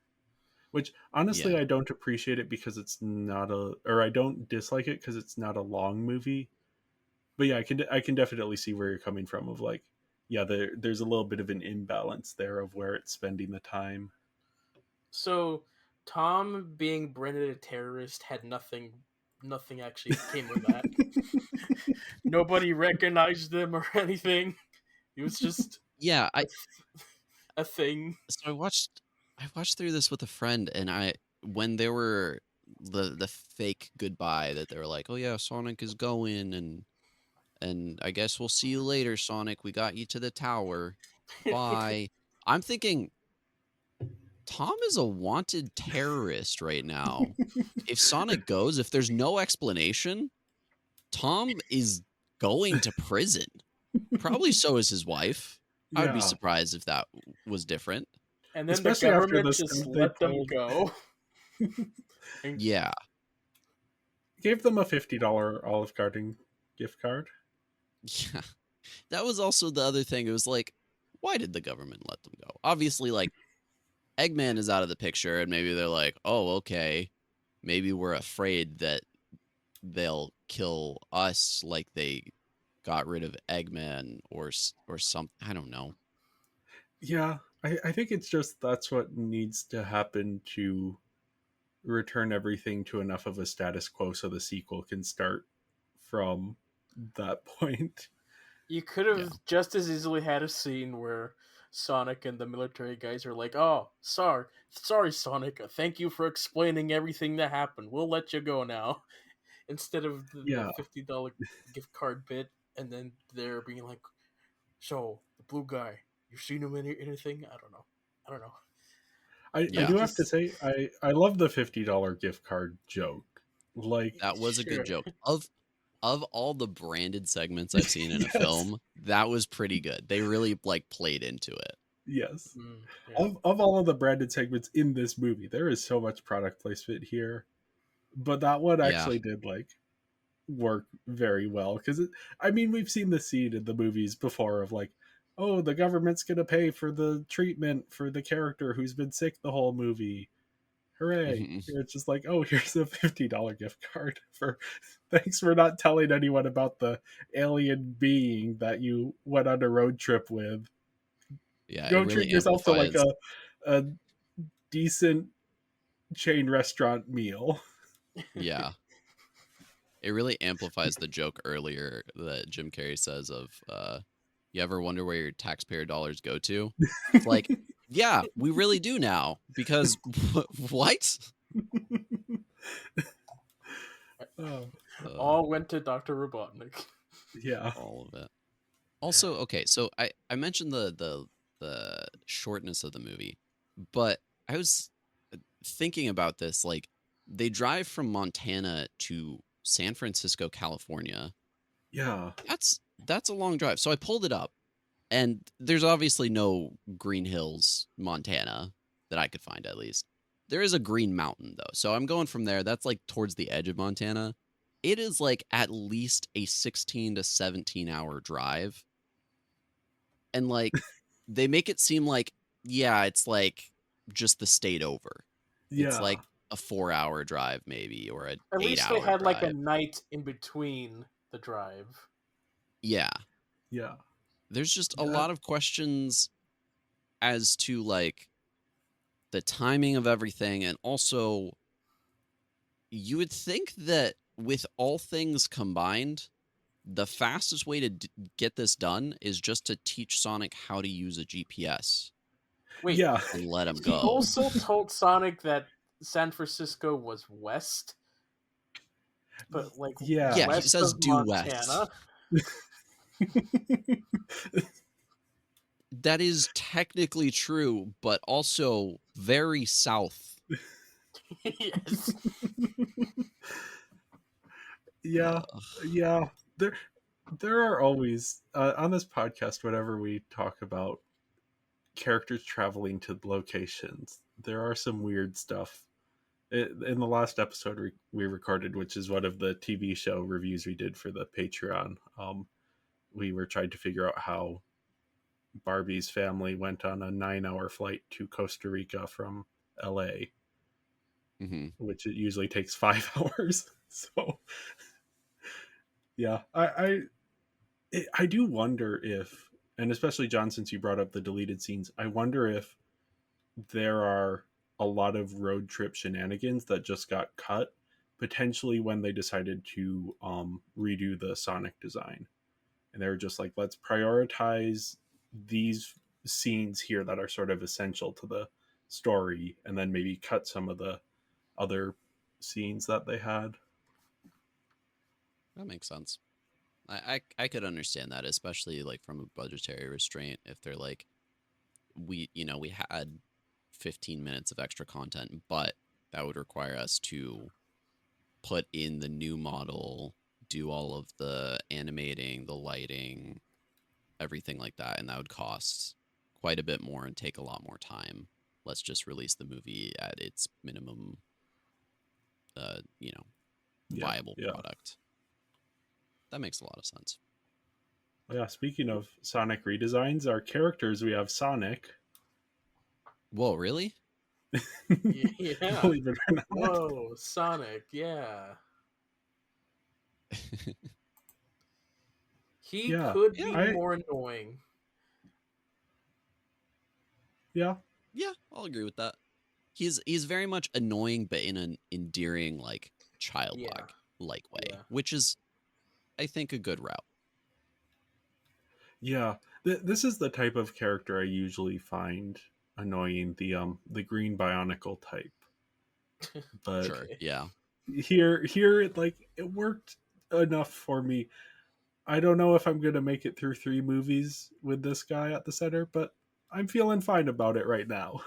Which honestly Yeah. I don't appreciate it because it's not a, or I don't dislike it because it's not a long movie. But yeah, I can definitely see where you're coming from. Of like, yeah, there's a little bit of an imbalance there of where it's spending the time. So Tom being branded a terrorist had nothing actually came of that. Nobody recognized him or anything. He was just Yeah. a, a thing. So I watched through this with a friend, and when there were the fake goodbye that they were like, oh yeah, Sonic is going, and I guess we'll see you later, Sonic. We got you to the tower. Bye. I'm thinking Tom is a wanted terrorist right now. If Sonic goes, if there's no explanation, Tom is going to prison. Probably so is his wife. I would be Yeah, surprised if that was different. And then the especially after government the just stunt they let them pulled. go. And Yeah. Gave them a $50 Olive Garden gift card. Yeah. That was also the other thing. It was like, why did the government let them go? Obviously, like, Eggman is out of the picture, and maybe they're like, oh, okay. Maybe we're afraid that they'll kill us like they got rid of Eggman or something. I don't know. Yeah, I think it's just that's what needs to happen to return everything to enough of a status quo so the sequel can start from that point. you could Yeah. have just as easily had a scene where Sonic and the military guys are like, "Oh, sorry, Sonic. Thank you for explaining everything that happened. We'll let you go now." Instead of the Yeah, $50 gift card bit, and then they're being like, "So the blue guy, you seen him in anything? I don't know. I don't know." I Yeah, do have to say I love the $50 gift card joke. Like, that was a good Sure. joke. Of all the branded segments I've seen in a yes, film, that was pretty good. They really like played into it. yes. Yeah. Of all of the branded segments in this movie, there is so much product placement here, but that one Yeah. actually did like work very well because I mean we've seen the scene in the movies before of like, oh, the government's gonna pay for the treatment for the character who's been sick the whole movie. Hooray. Mhm. Here it's just like, oh, here's a $50 gift card for thanks for not telling anyone about the alien being that you went on a road trip with. Yeah, it Go really treat yourself to like amplifies. a decent chain restaurant meal. Yeah, it really amplifies the joke earlier that Jim Carrey says of, you ever wonder where your taxpayer dollars go to? It's like, yeah, we really do now because what? Oh, Uh, All went to Dr. Robotnik. yeah. all of it. Also, okay, so I mentioned the shortness of the movie, but I was thinking about this. Like, they drive from Montana to San Francisco, California. Yeah. That's a long drive. So I pulled it up, and there's obviously no Green Hills, Montana, that I could find at least. There is a Green Mountain though, so I'm going from there. That's like towards the edge of Montana. It is like at least a 16 to 17-hour drive, and like they make it seem like, yeah, it's like just the state over. It's Yeah. like a 4-hour drive maybe, or an At eight least they hour had like a drive. night in between the drive. Yeah, Yeah. there's just a That lot of questions as to like the timing of everything, and also you would think that with all things combined, the fastest way to get this done is just to teach Sonic how to use a GPS Wait, yeah. and let him he go. also told Sonic that San Francisco was west, but like Yeah. Yeah, he west says of due west. Montana. That is technically true, but also very south. Yes. Yeah. Uh, Yeah. There are always on this podcast whenever we talk about characters traveling to locations, there are some weird stuff. In the last episode we recorded, which is one of the TV show reviews we did for the Patreon, we were trying to figure out how Barbie's family went on a 9-hour flight to Costa Rica from LA, mhm. which it usually takes 5 hours. So yeah, I do wonder if, and especially John, since you brought up the deleted scenes, I wonder if there are a lot of road trip shenanigans that just got cut, potentially when they decided to redo the Sonic design, and they were just like, let's prioritize these scenes here that are sort of essential to the story, and then maybe cut some of the other scenes that they had. That makes sense. I could understand that, especially like from a budgetary restraint. If they're like, we had 15 minutes of extra content, but that would require us to put in the new model, do all of the animating, the lighting, everything like that, and that would cost quite a bit more and take a lot more time. Let's just release the movie at its minimum, uh, you know, Yeah, viable yeah, product. That makes a lot of sense. yeah. Speaking of Sonic redesigns, our characters, we have Sonic. Whoa, really? Yeah. Believe it or not. Whoa, Sonic. Yeah. He Yeah, could Yeah, be I more annoying. yeah, yeah, I'll agree with that. He's very much annoying, but in an endearing, like Yeah. like way, Yeah. which is, I think, a good route. yeah. This is the type of character I usually find annoying, the green bionicle type. But Sure, Okay. yeah. here it worked enough for me. I don't know if I'm gonna make it through 3 movies with this guy at the center, but I'm feeling fine about it right now.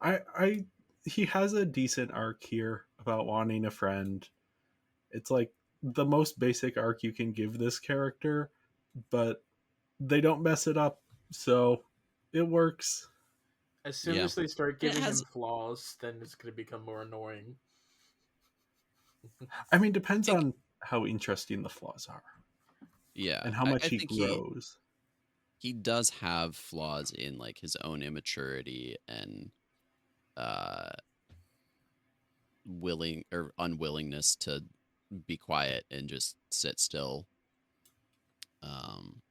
I he has a decent arc here about wanting a friend. It's like the most basic arc you can give this character, but they don't mess it up, so it works. As soon Yeah. as they start And it giving him has flaws, then it's going to become more annoying. I mean, depends it, on how interesting the flaws are yeah. and how I much he think grows. he does have flaws in like his own immaturity and uh willing or unwillingness to be quiet and just sit still. Um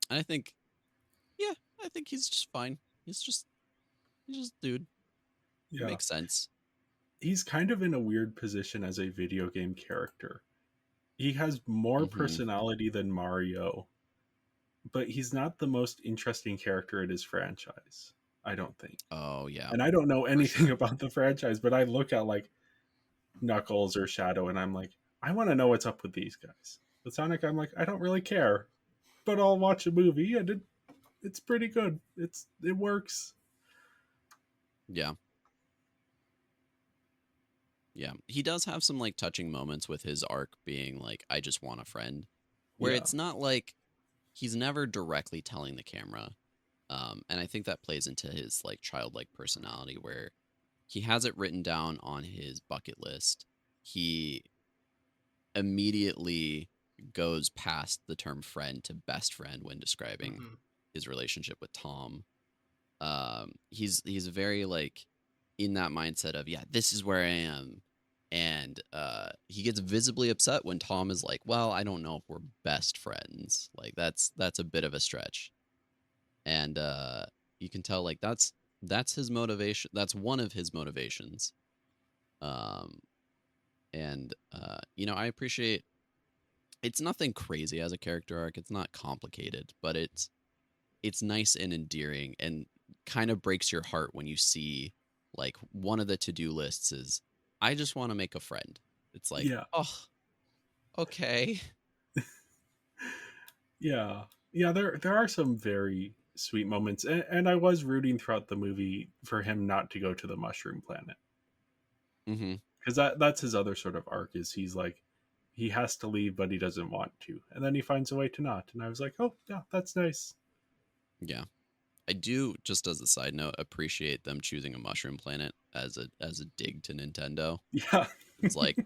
and I think yeah, I think he's just fine. He's just dude. It Yeah. makes sense. He's kind of in a weird position as a video game character. He has more Mhm. personality than Mario, but he's not the most interesting character in his franchise, I don't think. Oh yeah, And I don't know for anything sure. about the franchise, but I look at like Knuckles or Shadow and I'm like, I want to know what's up with these guys. With Sonic, I'm like, I don't really care, but I'll watch a movie and it's pretty good. It works. Yeah. Yeah. He does have some like touching moments with his arc being like I just want a friend where Yeah. it's not like he's never directly telling the camera. And I think that plays into his like childlike personality where he has it written down on his bucket list. He immediately goes past the term friend to best friend when describing Hmm. his relationship with Tom. He's very like in that mindset of yeah, this is where I am. And he gets visibly upset when Tom is like, well, I don't know if we're best friends. Like that's a bit of a stretch. And you can tell like that's his motivation. That's one of his motivations. Um, and I appreciate it's nothing crazy as a character arc. It's not complicated, but it's nice and endearing and kind of breaks your heart when you see like one of the to-do lists is I just want to make a friend. It's like, Yeah. oh, okay. Yeah. Yeah, there are some very sweet moments. And I was rooting throughout the movie for him not to go to the mushroom planet. Mm-hmm. Because that's his other sort of arc is he's like he has to leave but he doesn't want to. And then he finds a way to not. And I was like, oh yeah, that's nice. Yeah. I do, just as a side note, appreciate them choosing a mushroom planet as a dig to Nintendo. Yeah. It's like,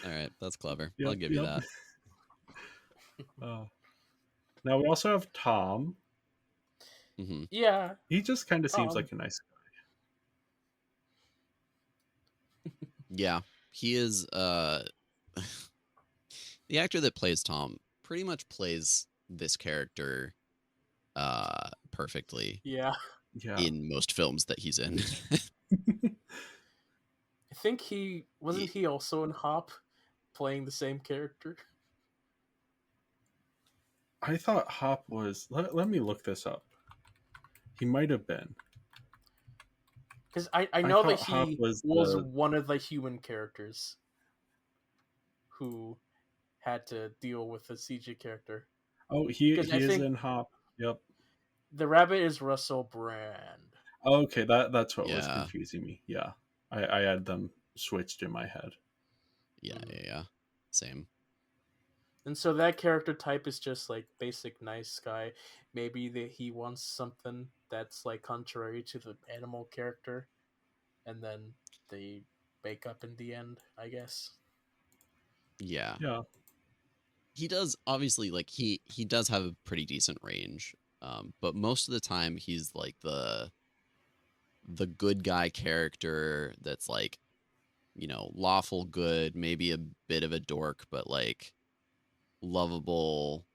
all right, that's clever. I'll Yep, give you yep. that. Uh, Now we also have Tom. Mm-hmm. Yeah, He just kind of seems Tom. like a nice Yeah, he is. The actor that plays Tom pretty much plays this character perfectly Yeah, guy. in most films that he's in. Yeah. I think he wasn't He- he also in Hop, playing the same character. I thought Hop was. Let me look this up. He might have been. Because I I know that thought Hop he was was the. one of the human characters who had to deal with the CG character. Oh, he Because I he is think in Hop. Yep. the rabbit is Russell Brand. Okay, that's what was yeah, confusing me. Yeah, I had them switched in my head. yeah, Mhm. yeah, yeah. Same. And so that character type is just like basic nice guy. Maybe that he wants something that's like contrary to the animal character, and then they make up in the end, I guess. Yeah, Yeah, he does obviously like he does have a pretty decent range. But most of the time he's like the good guy character that's like lawful good, maybe a bit of a dork, but like lovable,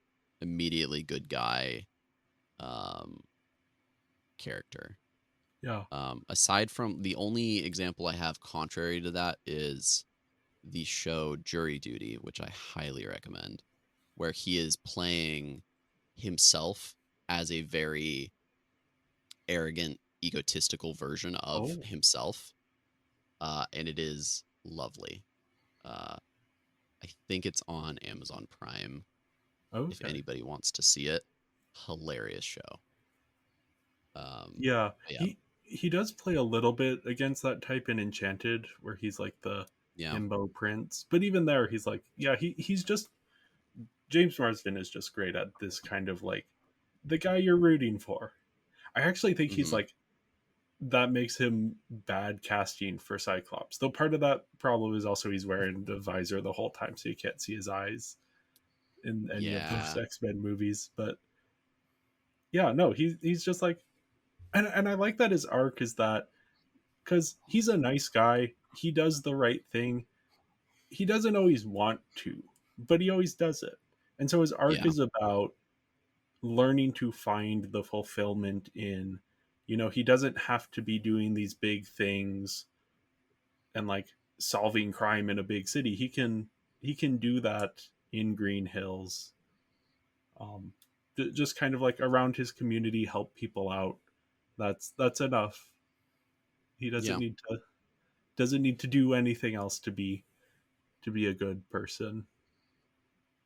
immediately good guy um, character. yeah. Aside from the only example I have contrary to that is the show Jury Duty, which I highly recommend, where he is playing himself as a very arrogant, egotistical version of Oh, himself. And it is lovely. Uh, I think it's on Amazon Prime if okay. anybody wants to see it. Hilarious show. Um, Yeah, yeah, he he does play a little bit against that type in Enchanted, where he's like the Yeah. himbo prince. But even there, he's like, yeah, he's just James Marsden is just great at this kind of like the guy you're rooting for. I actually think he's Hmm. like that makes him bad casting for Cyclops. Though part of that problem is also he's wearing the visor the whole time, so you can't see his eyes in any of those Yeah. X-Men movies. But yeah, no, he's just like, and I like that his arc is that because he's a nice guy, he does the right thing. He doesn't always want to, but he always does it. And so his arc Yeah. is about learning to find the fulfillment in, he doesn't have to be doing these big things and like solving crime in a big city. He can do that in Green Hills. Um, just kind of like around his community, help people out. That's enough. He Yeah. doesn't need to do anything else to be a good person.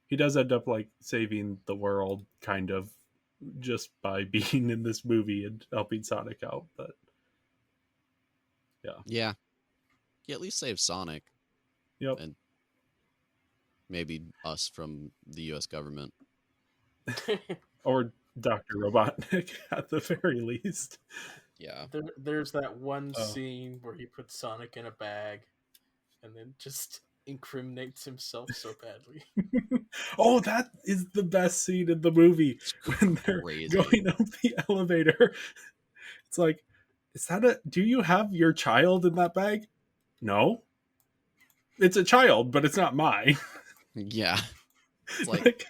He does end up like saving the world kind of just by being in this movie and helping Sonic out, but yeah. Yeah. He at least saved Sonic Yep. and maybe us from the U.S. government. Or Dr. Robotnik at the very least. Yeah. There's that one Oh. scene where he puts Sonic in a bag and then just incriminates himself so badly. Oh, that is the best scene in the movie It's when they're crazy. going up the elevator. It's like, do you have your child in that bag? No. It's a child, but it's not mine. Yeah. It's like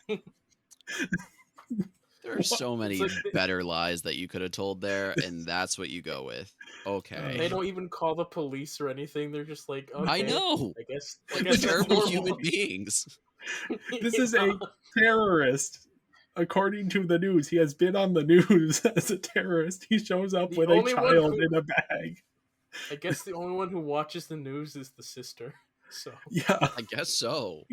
there are so It's many like better lies that you could have told there, and that's what you go with. Okay. they don't even call the police or anything. They're just like, okay, I know. I guess Like that's terrible normal. human beings. This is a terrorist. According to the news, he has been on the news as a terrorist. He shows up The with a only one child who- in a bag. I guess the only one who watches the news is the sister. So Yeah. I guess so.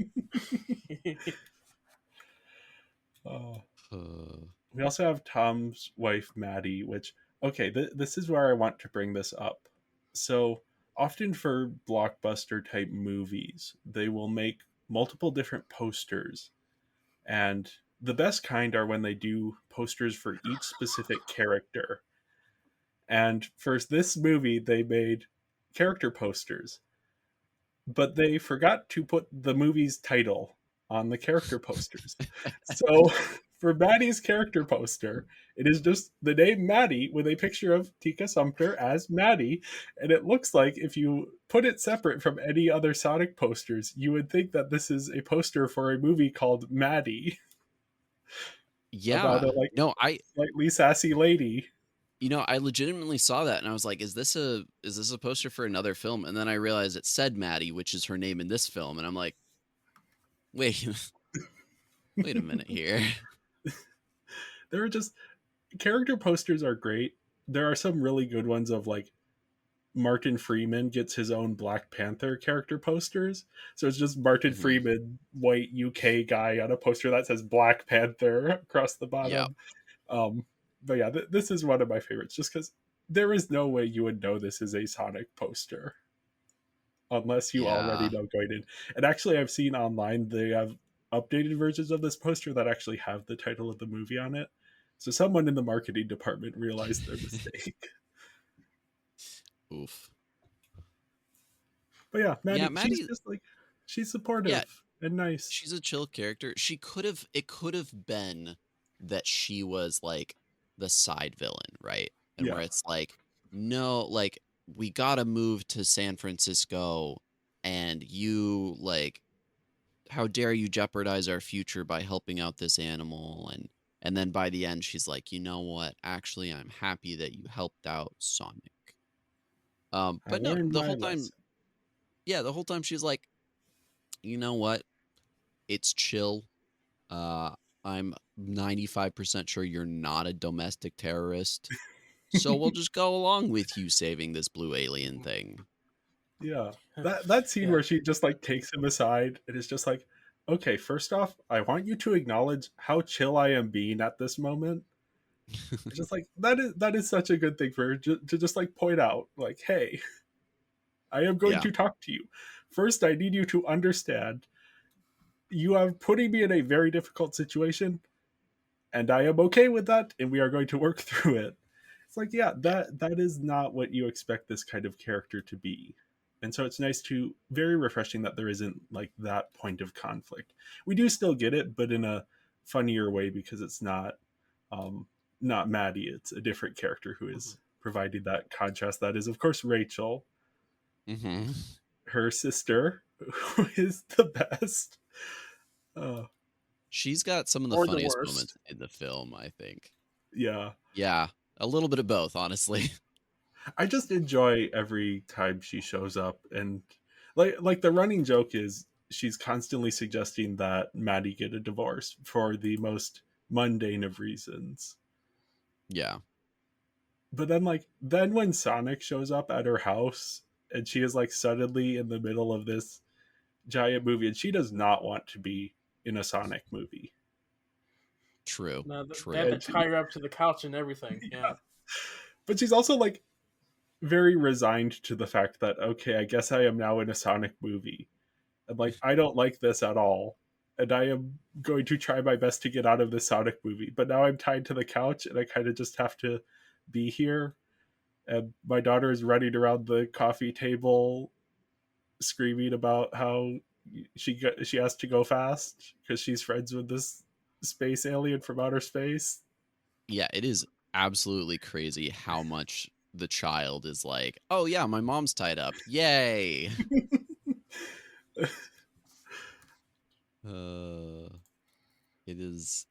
Oh. Uh, We also have Tom's wife, Maddie, which, okay, this is where I want to bring this up. So, often for blockbuster type movies, they will make multiple different posters. And the best kind are when they do posters for each specific character. And for this movie, they made character posters, but they forgot to put the movie's title on the character posters. So for Maddie's character poster, it is just the name Maddie with a picture of Tika Sumpter as Maddie. And it looks like if you put it separate from any other Sonic posters, you would think that this is a poster for a movie called Maddie. yeah. About a like No, slightly sassy lady. I legitimately saw that and I was like, is this a poster for another film? And then I realized it said Maddie, which is her name in this film, and I'm like, wait, wait a minute here. There are just character posters are great. There are some really good ones of like Martin Freeman gets his own Black Panther character posters. So it's just Martin Mhm. Freeman, white UK guy on a poster that says Black Panther across the bottom. But yeah, this is one of my favorites just because there is no way you would know this is a Sonic poster unless you already Yeah. know going in. And actually, I've seen online they have updated versions of this poster that actually have the title of the movie on it. So someone in the marketing department realized their mistake. Oof. But yeah, Maddie, Yeah, Maddie- she's just like she's supportive and nice. She's a chill character. It could have been that she was like the side villain, right? And Yeah. where it's like, no, like we gotta move to San Francisco, and you like, how dare you jeopardize our future by helping out this animal? And then by the end, she's like, you know what? Actually, I'm happy that you helped out Sonic. I But no, learned the my whole time, lesson. the whole time she's like, you know what? It's chill. I'm 95% sure you're not a domestic terrorist. So we'll just go along with you saving this blue alien thing. Yeah. That scene Yeah. where she just like takes him aside and is just like, okay, first off, I want you to acknowledge how chill I am being at this moment. It's just like that is such a good thing for her to just like point out, like, hey, I am going Yeah. to talk to you. First, I need you to understand you are putting me in a very difficult situation, and I am okay with that, and we are going to work through it. It's like, yeah, Yeah. that is not what you expect this kind of character to be. And so it's nice to very refreshing that there isn't like that point of conflict. We do still get it, but in a funnier way because it's um not Maddie, it's a different character who Mhm. is providing that contrast. That is of course Rachel, Mm-hmm. her sister, who is the best. Uh, She's got some of the Or the funniest moments worst. in the film, I think. yeah, Yeah, a little bit of both, honestly. I just enjoy every time she shows up, and like the running joke is she's constantly suggesting that Maddie get a divorce for the most mundane of reasons. Yeah. But then then when Sonic shows up at her house and she is like suddenly in the middle of this giant movie and she does not want to be in a Sonic movie. True. No, they had True. to And tie her up to the couch and everything. Yeah. yeah. But she's also like very resigned to the fact that okay, I guess I am now in a Sonic movie. And like I don't like this at all. And I am going to try my best to get out of this Sonic movie. But now I'm tied to the couch and I kind of just have to be here. And my daughter is running around the coffee table screaming about how she has to go fast because she's friends with this space alien from outer space. Yeah, it is absolutely crazy how much the child is like, oh yeah, my mom's tied up. Yay. Uh it is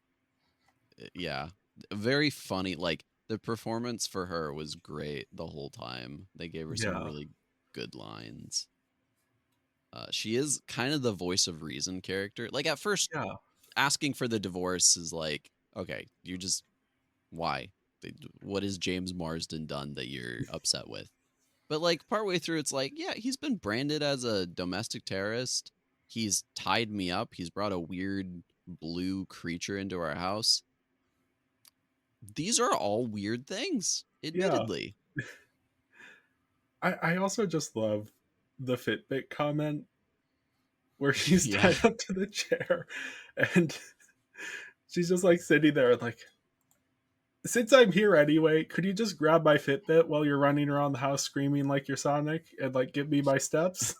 yeah. Very funny. Like the performance for her was great the whole time. They gave her some Yeah, really good lines. She is kind of the voice of reason character. Like at first, yeah, asking for the divorce is like, okay, you just why? What has James Marsden done that you're upset with? But like partway through, it's like, yeah, he's been branded as a domestic terrorist. He's tied me up. He's brought a weird blue creature into our house. These are all weird things, yeah. admittedly. I also just love the Fitbit comment where she's Yeah. tied up to the chair and she's just like sitting there like, since I'm here anyway, could you just grab my Fitbit while you're running around the house screaming like you're Sonic and like give me my steps?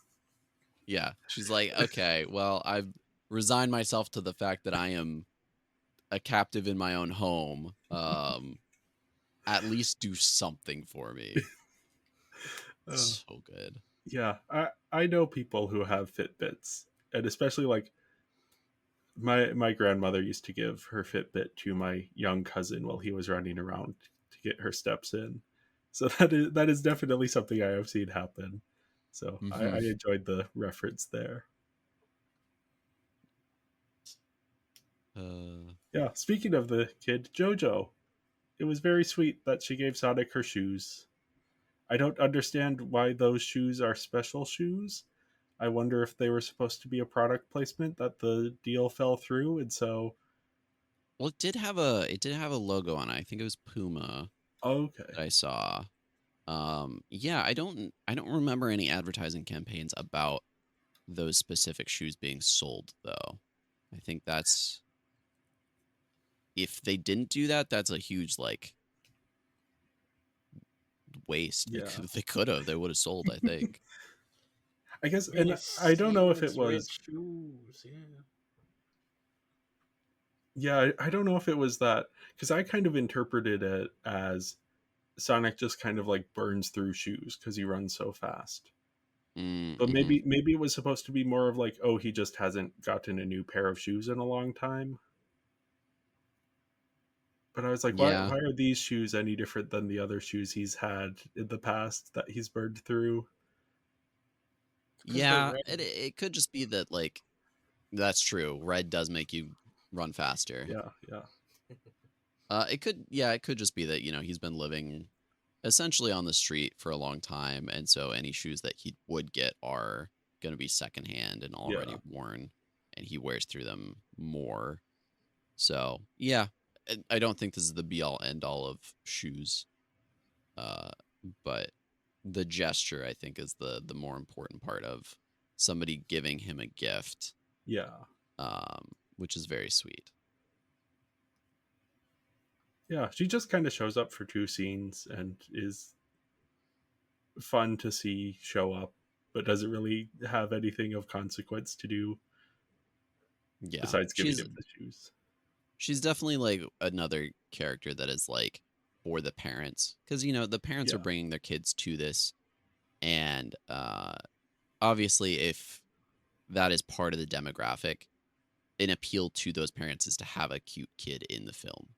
Yeah. She's like, okay, well, I've resigned myself to the fact that I am a captive in my own home. At least do something for me. Uh, So good. yeah, I know people who have Fitbits, and especially like my grandmother used to give her Fitbit to my young cousin while he was running around to get her steps in. So that is definitely something I have seen happen. So I Hmm. enjoyed the reference there. Uh, Yeah, speaking of the kid, Jojo, it was very sweet that she gave Sonic her shoes. I don't understand why those shoes are special shoes. I wonder if they were supposed to be a product placement that the deal fell through, and so well, it did have a logo on it. I think it was Puma okay, that I saw. Yeah, I don't remember any advertising campaigns about those specific shoes being sold though. I think that's if they didn't do that, that's a huge like waste yeah. because they could have. They would have sold, I think. I guess, Really and I don't know if it seamless red was, shoes. Yeah. yeah, I don't know if it was that because I kind of interpreted it as Sonic just kind of like burns through shoes because he runs so fast. But Mm-hmm. maybe it was supposed to be more of like, oh, he just hasn't gotten a new pair of shoes in a long time. But I was like, Yeah. why are these shoes any different than the other shoes he's had in the past that he's burned through? Because they're Yeah, red. it could just be that like that's true. Red does make you run faster. Yeah, yeah, It could yeah, it could just be that, you know, he's been living essentially on the street for a long time, and so any shoes that he would get are going to be secondhand and already yeah. worn, and he wears through them more. So, yeah, I don't think this is the be all end all of shoes, uh, but the gesture I think is the more important part of somebody giving him a gift, Yeah. which is very sweet. Yeah, she just kind of shows up for 2 scenes and is fun to see show up, but doesn't really have anything of consequence to do Yeah, besides giving him the shoes. she's definitely like another character that is like for the parents, because the parents are Yeah. bringing their kids to this, and obviously if that is part of the demographic, an appeal to those parents is to have a cute kid in the film.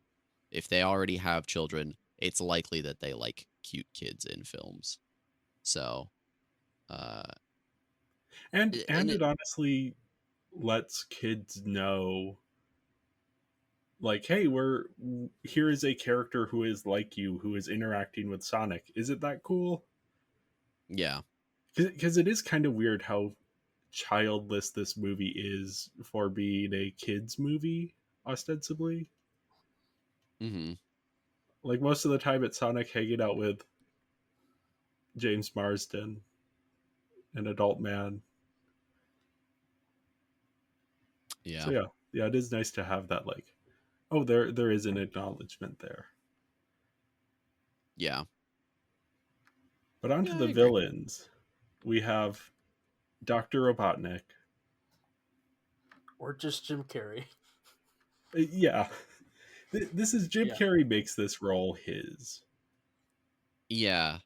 If they already have children, it's likely that they like cute kids in films. So, uh, And and it honestly lets kids know, like, hey, here is a character who is like you, who is interacting with Sonic. Isn't that cool? yeah, Because it is kind of weird how childless this movie is for being a kids movie, ostensibly. hmm Like, most of the time it's Sonic hanging out with James Marsden, an adult man. yeah, So yeah, it is nice to have that, like, oh, there is an acknowledgement there. yeah, But on to yeah. I the agree. villains. We have Dr. Robotnik. Or just Jim Carrey. Yeah. This is Jim Yeah. Carrey makes this role his. Yeah,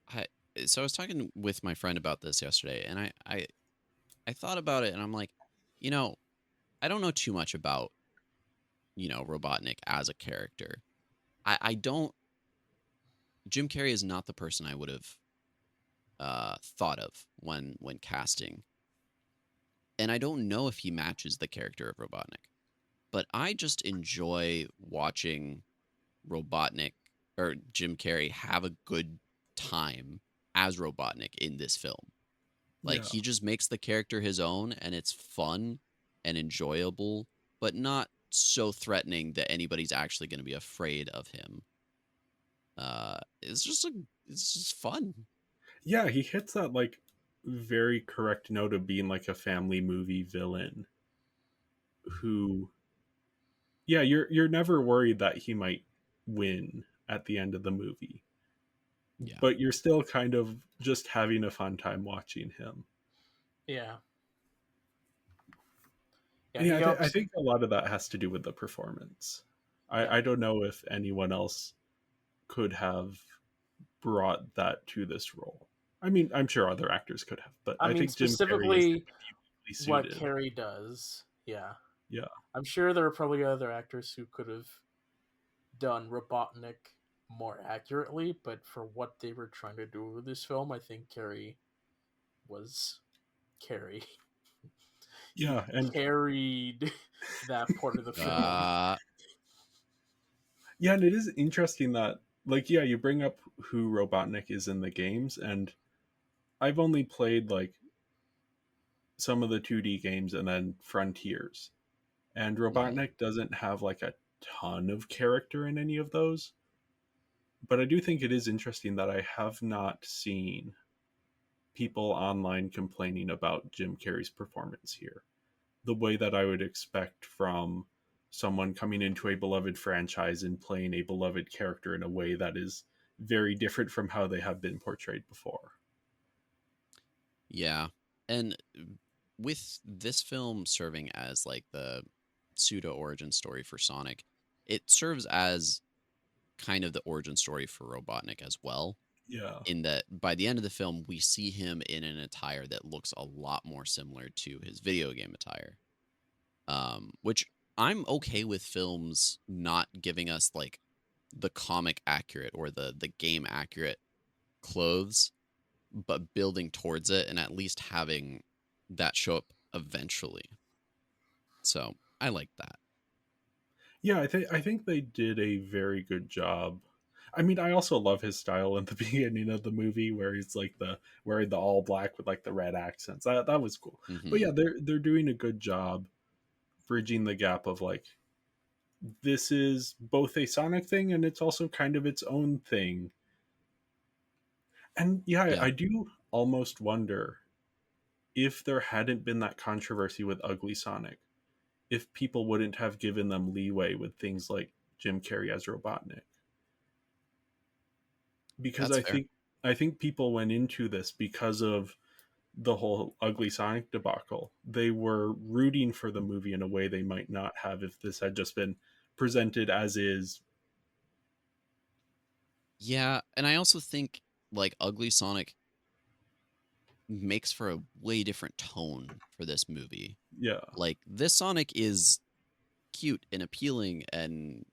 I, so I was talking with my friend about this yesterday, and I thought about it, and I'm like, you know, I don't know too much about Robotnik as a character. I don't. Jim Carrey is not the person I would have thought of when casting, and I don't know if he matches the character of Robotnik. But I just enjoy watching Robotnik or Jim Carrey have a good time as Robotnik in this film. Like Yeah. he just makes the character his own, and it's fun and enjoyable, but not so threatening that anybody's actually going to be afraid of him. It's just fun. Yeah, he hits that, like, very correct note of being like a family movie villain who, yeah, you're never worried that he might win at the end of the movie, Yeah. but you're still kind of just having a fun time watching him. Yeah. Yeah, And yeah, he I helps. think a lot of that has to do with the performance. Yeah. I don't know if anyone else could have brought that to this role. I mean, I'm sure other actors could have, but I I mean, think Jim Carrey is specifically uniquely what suited. Carrey does. Yeah. Yeah. I'm sure there are probably other actors who could have done Robotnik more accurately, but for what they were trying to do with this film, I think Carrey was Carrey. He Yeah, and carried that part of the film. Uh, yeah, and it is interesting that, like, yeah, you bring up who Robotnik is in the games, and I've only played like some of the 2D games and then Frontiers. And mhm. Robotnik doesn't have like a ton of character in any of those. But I do think it is interesting that I have not seen people online complaining about Jim Carrey's performance here the way that I would expect from someone coming into a beloved franchise and playing a beloved character in a way that is very different from how they have been portrayed before. Yeah. And with this film serving as like the pseudo origin story for Sonic, it serves as kind of the origin story for Robotnik as well. Yeah. In that by the end of the film, we see him in an attire that looks a lot more similar to his video game attire. Which I'm okay with films not giving us like the comic accurate or the game accurate clothes, but building towards it and at least having that show up eventually. So I like that. Yeah, I think they did a very good job. I mean, I also love his style in the beginning of the movie where he's like the wearing the all black with like the red accents. That was cool. But hmm yeah, they're doing a good job bridging the gap of like this is both a Sonic thing and it's also kind of its own thing. And yeah, Yeah, I do almost wonder if there hadn't been that controversy with Ugly Sonic, if people wouldn't have given them leeway with things like Jim Carrey as Robotnik. Because that's fair. I think people went into this because of the whole Ugly Sonic debacle. They were rooting for the movie in a way they might not have if this had just been presented as is. Yeah, and I also think like Ugly Sonic makes for a way different tone for this movie. Yeah. Like this Sonic is cute and appealing and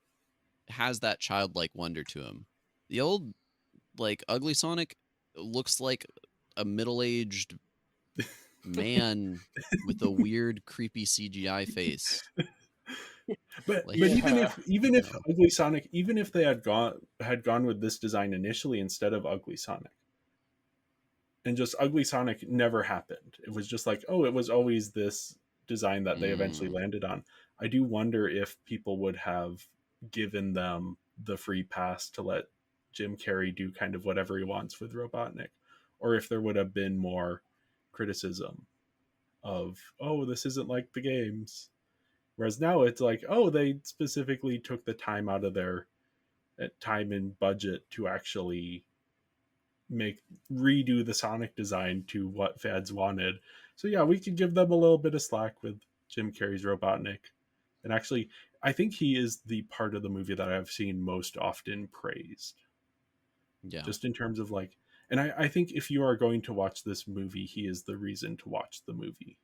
has that childlike wonder to him. The old like Ugly Sonic looks like a middle-aged man with a weird creepy CGI face. Like But Yeah. even if Ugly Sonic, even if they had gone with this design initially instead of Ugly Sonic, and just Ugly Sonic never happened. It was just like, oh, it was always this design that they eventually mm, landed on. I do wonder if people would have given them the free pass to let Jim Carrey do kind of whatever he wants with Robotnik, or if there would have been more criticism of, oh, this isn't like the games. Whereas now it's like, oh, they specifically took the time out of their time and budget to actually make redo the Sonic design to what fans wanted. So yeah, we could give them a little bit of slack with Jim Carrey's Robotnik. And actually, I think he is the part of the movie that I've seen most often praised. yeah. Just in terms of like, and I think if you are going to watch this movie, he is the reason to watch the movie.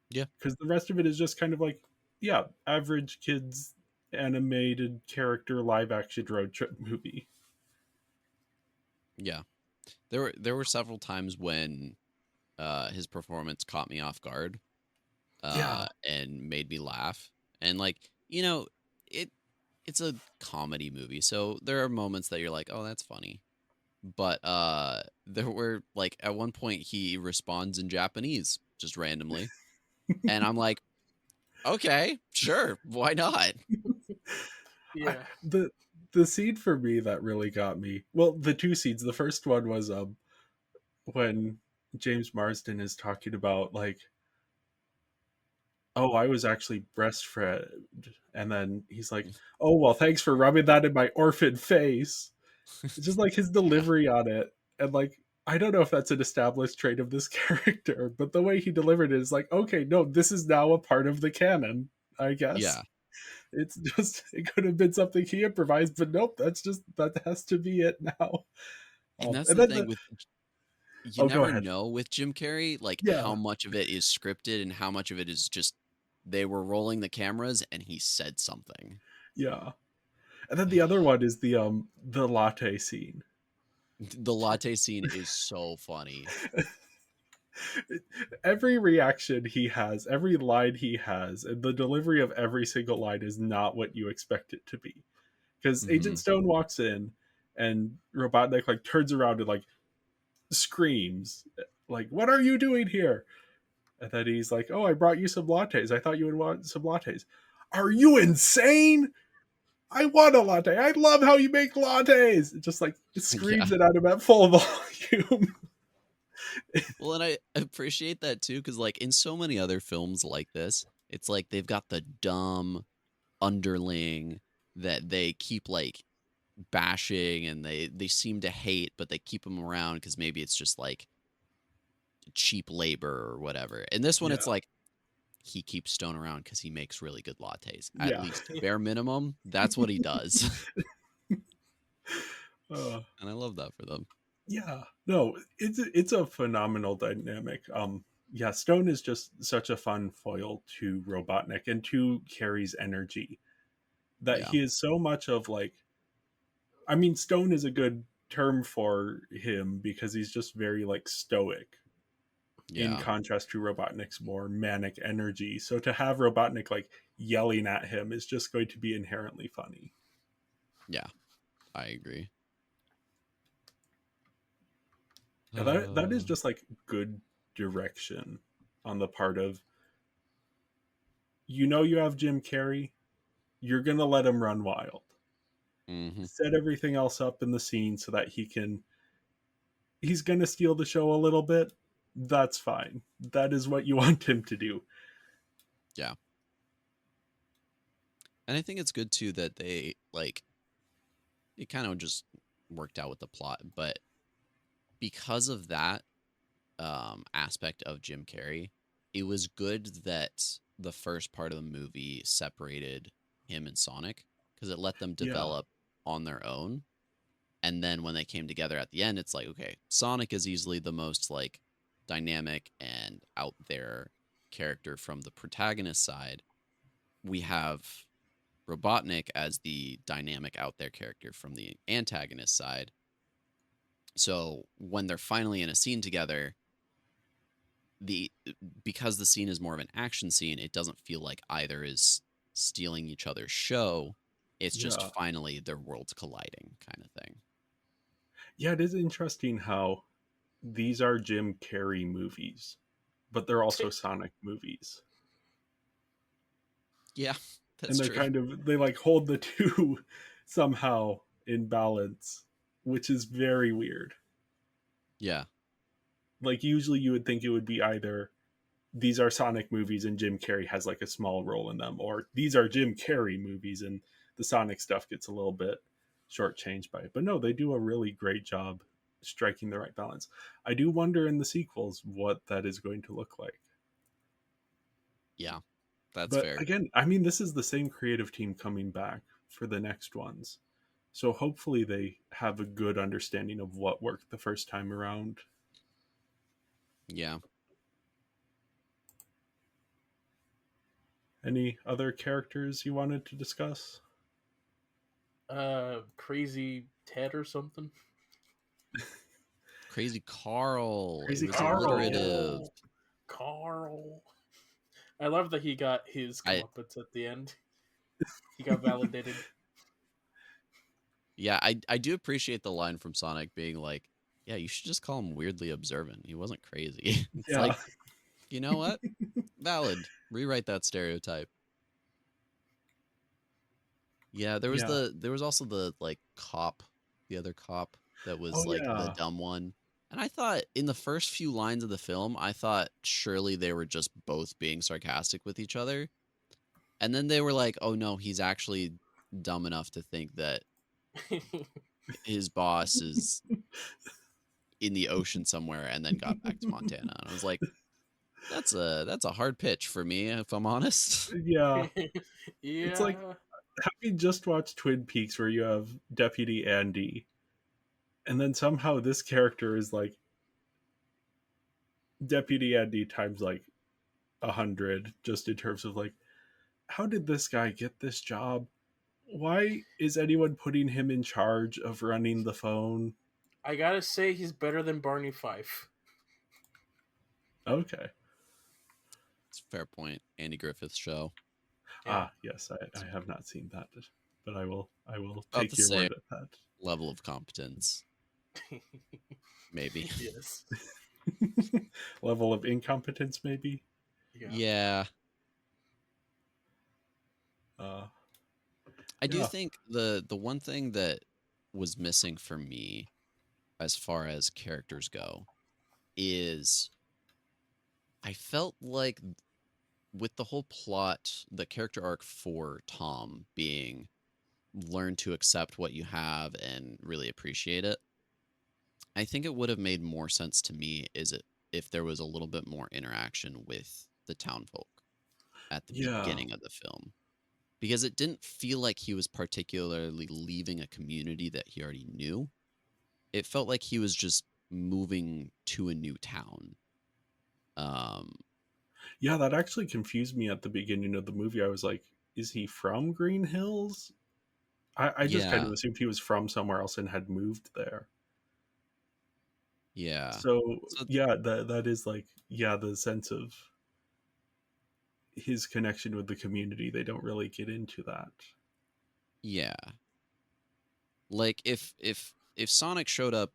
Yeah. Because the rest of it is just kind of like, yeah, average kids animated character live action road trip movie. Yeah. There were several times when his performance caught me off guard Yeah. and made me laugh. And like, it it's a comedy movie, so there are moments that you're like, "Oh, that's funny." But there were like at one point he responds in Japanese just randomly, and I'm like, "Okay, sure, why not?" I, Yeah. the scene for me that really got me, well, the two scenes. The first one was when James Marsden is talking about like, oh, I was actually breastfed, and then he's like, oh well, thanks for rubbing that in my orphan face. It's just like his Yeah. delivery on it, and like, I don't know if that's an established trait of this character, but the way he delivered it is like, okay, no, this is now a part of the canon, I guess. Yeah. It's just, it could have been something he improvised, but nope, that has to be it now. And that's And the then thing with you oh, go never ahead. know with Jim Carrey, like Yeah, how much of it is scripted and how much of it is just they were rolling the cameras and he said something. yeah. And then the other one is the latte scene. The latte scene is so funny. Every reaction he has, every line he has, and the delivery of every single line is not what you expect it to be. Because Agent Hmm. Stone walks in, and Robotnik like turns around and like screams, like, "What are you doing here?" And then he's like, "Oh, I brought you some lattes. I thought you would want some lattes." Are you insane? I want a latte. I love how you make lattes. It just like it Yeah. screams it at him at full volume. Well, and I appreciate that too, because like in so many other films like this, it's like they've got the dumb underling that they keep like bashing and they seem to hate, but they keep them around because maybe it's just like cheap labor or whatever. And this one, Yeah, it's like he keeps Stone around because he makes really good lattes. At yeah, least bare minimum, that's what he does, uh, and I love that for them. yeah. No, it's a phenomenal dynamic. Yeah, Stone is just such a fun foil to Robotnik and to Carrie's energy. That Yeah, he is so much of like, I mean, Stone is a good term for him because he's just very like stoic in yeah, contrast to Robotnik's more manic energy. So to have Robotnik like yelling at him is just going to be inherently funny. yeah. I agree. And that is just like good direction on the part of, you know, you have Jim Carrey, you're gonna let him run wild. Mm-hmm. Set everything else up in the scene so that he's gonna steal the show a little bit. That's fine. That is what you want him to do. Yeah. And I think it's good too that they like it kind of just worked out with the plot, but because of that aspect of Jim Carrey, it was good that the first part of the movie separated him and Sonic because it let them Yeah. develop on their own. And then when they came together at the end, it's like, okay, Sonic is easily the most like dynamic and out there character from the protagonist side. We have Robotnik as the dynamic out there character from the antagonist side. So when they're finally in a scene together, the because the scene is more of an action scene, it doesn't feel like either is stealing each other's show. It's just Yeah. finally their worlds colliding kind of thing. Yeah, it is interesting how these are Jim Carrey movies, but they're also Sonic movies. Yeah, And that's they're true. they like hold the two somehow in balance, which is very weird. Yeah. Like usually you would think it would be either these are Sonic movies and Jim Carrey has like a small role in them, or these are Jim Carrey movies and the Sonic stuff gets a little bit shortchanged by it. But no, they do a really great job striking the right balance. I do wonder in the sequels what that is going to look like. Yeah. That's But fair. again, I mean, this is the same creative team coming back for the next ones. So hopefully they have a good understanding of what worked the first time around. Yeah. Any other characters you wanted to discuss? Crazy Ted or something. Crazy Carl. Crazy It was Carl. alliterative. Carl. I love that he got his I comeuppance at the end. He got validated. Yeah, I do appreciate the line from Sonic being like, yeah, you should just call him weirdly observant. He wasn't crazy. It's Yeah. like, you know what? Valid. Rewrite that stereotype. Yeah, Yeah. there was also the like cop, the other cop that was Oh like the yeah. dumb one. And I thought in the first few lines of the film, I thought surely they were just both being sarcastic with each other. And then they were like, "Oh no, he's actually dumb enough to think that his boss is in the ocean somewhere and then got back to Montana." And I was like, that's a hard pitch for me if I'm honest. Yeah. It's like Yeah. having just watched Twin Peaks where you have Deputy Andy, and then somehow this character is like Deputy Andy times like 100, just in terms of like, how did this guy get this job? Why is anyone putting him in charge of running the phone? I gotta say he's better than Barney Fife. Okay. It's a fair point. Andy Griffith's show. Yeah. Yes, I have not seen that, but I will About the take your same word at that. level of competence, maybe. Yes. Level of incompetence, maybe. Yeah. Yeah. Uh, I do yeah, think the one thing that was missing for me as far as characters go is I felt like with the whole plot, the character arc for Tom being learn to accept what you have and really appreciate it. I think it would have made more sense to me is it if there was a little bit more interaction with the townfolk at the yeah, beginning of the film. Because it didn't feel like he was particularly leaving a community that he already knew. It felt like he was just moving to a new town. Um, yeah. That actually confused me at the beginning of the movie. I was like, is he from Green Hills? I just kind of yeah, assumed he was from somewhere else and had moved there. yeah. So So yeah, that is like, yeah, the sense of his connection with the community. They don't really get into that. yeah, like if Sonic showed up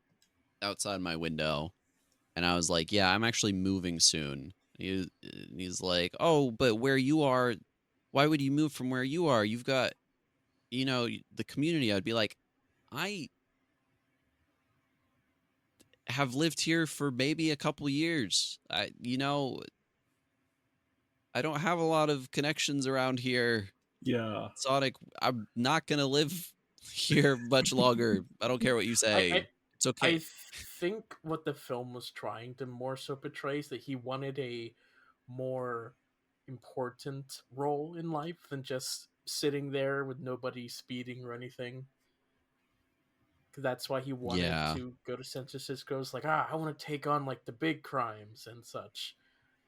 outside my window and I was like, "Yeah, I'm actually moving soon." He's like, "Oh, but where you are, why would you move from where you are? You've got, the community. I'd be like, I have lived here for maybe a couple years. I don't have a lot of connections around here. Yeah. Sonic, I'm not gonna live here much longer. I don't care what you I, I say. It's okay. I think what the film was trying to more so portray is that he wanted a more important role in life than just sitting there with nobody speeding or anything. 'Cause that's why he wanted Yeah. to go to San Francisco. It's like, I want to take on like the big crimes and such.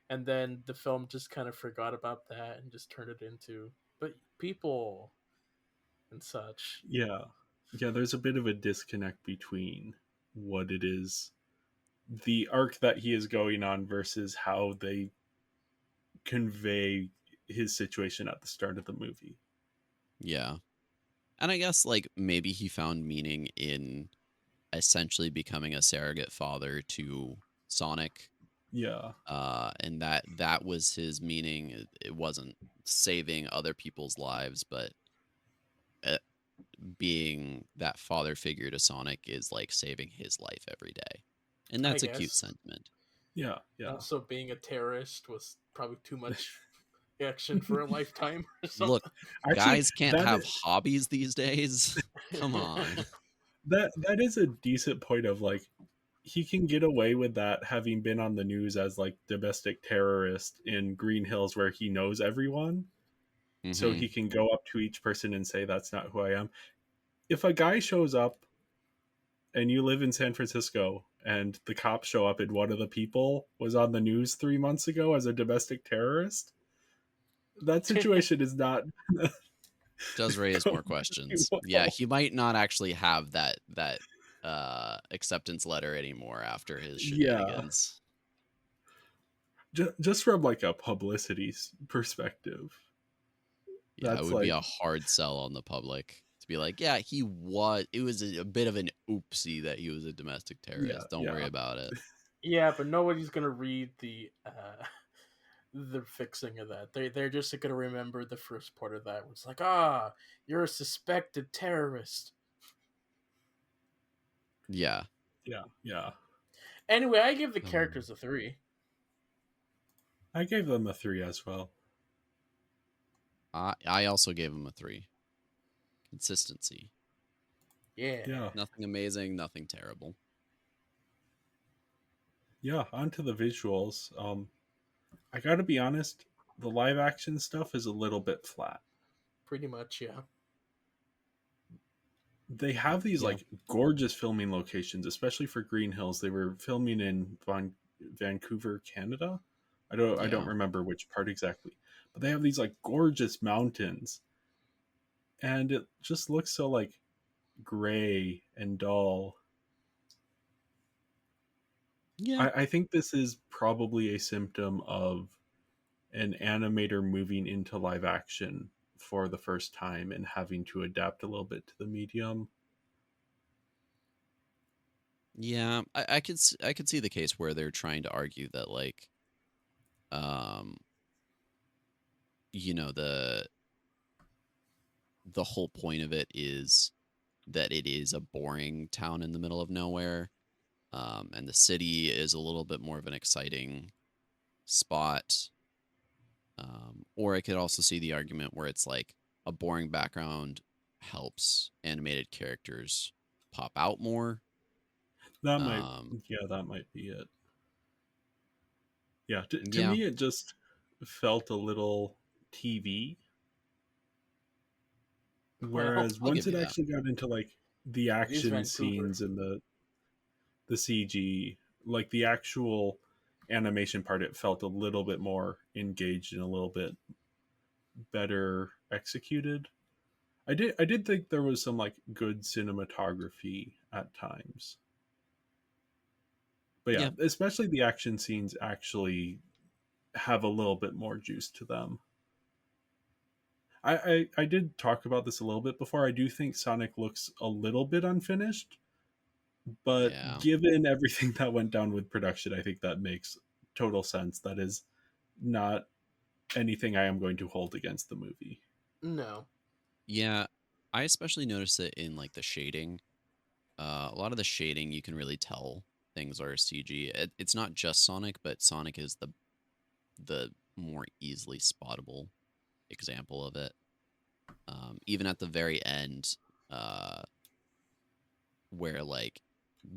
And then the film just kind of forgot about that and just turned it into but people and such. Yeah. Yeah, there's a bit of a disconnect between what it is, the arc that he is going on versus how they convey his situation at the start of the movie. Yeah. And I guess like maybe he found meaning in essentially becoming a surrogate father to Sonic. Yeah. And that was his meaning. It wasn't saving other people's lives, but uh, being that father figure to Sonic is like saving his life every day. And I that's a cute guess. sentiment. Yeah. Yeah. Also, being a terrorist was probably too much action for a lifetime or Look, something. Actually, guys can't that have is, hobbies these days. Come on. that is a decent point of like, he can get away with that having been on the news as like domestic terrorist in Green Hills where he knows everyone. So Hmm. he can go up to each person and say, that's not who I am. If a guy shows up and you live in San Francisco and the cops show up and one of the people was on the news 3 months ago as a domestic terrorist, that situation is not Does raise going more very questions. Yeah, well. he might not actually have that acceptance letter anymore after his Yeah, shenanigans. just from like a publicity perspective, Yeah, it that's would be like, a hard sell on the public to be like, yeah, it was a bit of an oopsie that he was a domestic yeah, terrorist. Don't worry yeah. about it. Yeah, but nobody's gonna read the fixing of that. They're just gonna remember the first part of that. Where it's like, you're a suspected terrorist. Yeah. Yeah, yeah. Anyway, I give the Um, characters a 3. I gave them a 3 as well. I also gave him a 3. Consistency. Yeah. Yeah, Nothing amazing, nothing terrible. yeah. Onto the visuals. I gotta be honest, the live action stuff is a little bit flat. Pretty much, yeah. They have these Yeah. like gorgeous filming locations, especially for Green Hills. They were filming in Vancouver, Canada. I don't Yeah. remember which part exactly, but they have these like gorgeous mountains, and it just looks so like gray and dull. Yeah. I think this is probably a symptom of an animator moving into live action for the first time and having to adapt a little bit to the medium. Yeah. I could see the case where they're trying to argue that like um you know the whole point of it is that it is a boring town in the middle of nowhere. And the city is a little bit more of an exciting spot. Or I could also see the argument where it's like a boring background helps animated characters pop out more. That might, Um, yeah, that might be it. Yeah, to yeah, me, it just felt a little TV. Well, Whereas I'll once give it you that. actually got into like the it is action Vancouver. scenes and the CG, like the actual animation part, it felt a little bit more engaged and a little bit better executed. I did think there was some like good cinematography at times. But yeah, Yeah, especially the action scenes actually have a little bit more juice to them. I did talk about this a little bit before. I do think Sonic looks a little bit unfinished, but yeah, given everything that went down with production, I think that makes total sense. That is not anything I am going to hold against the movie. No. Yeah, I especially noticed it in like the shading. A lot of the shading you can really tell things are CG. It's not just Sonic, but Sonic is the more easily spottable example of it. Even at the very end, uh, where like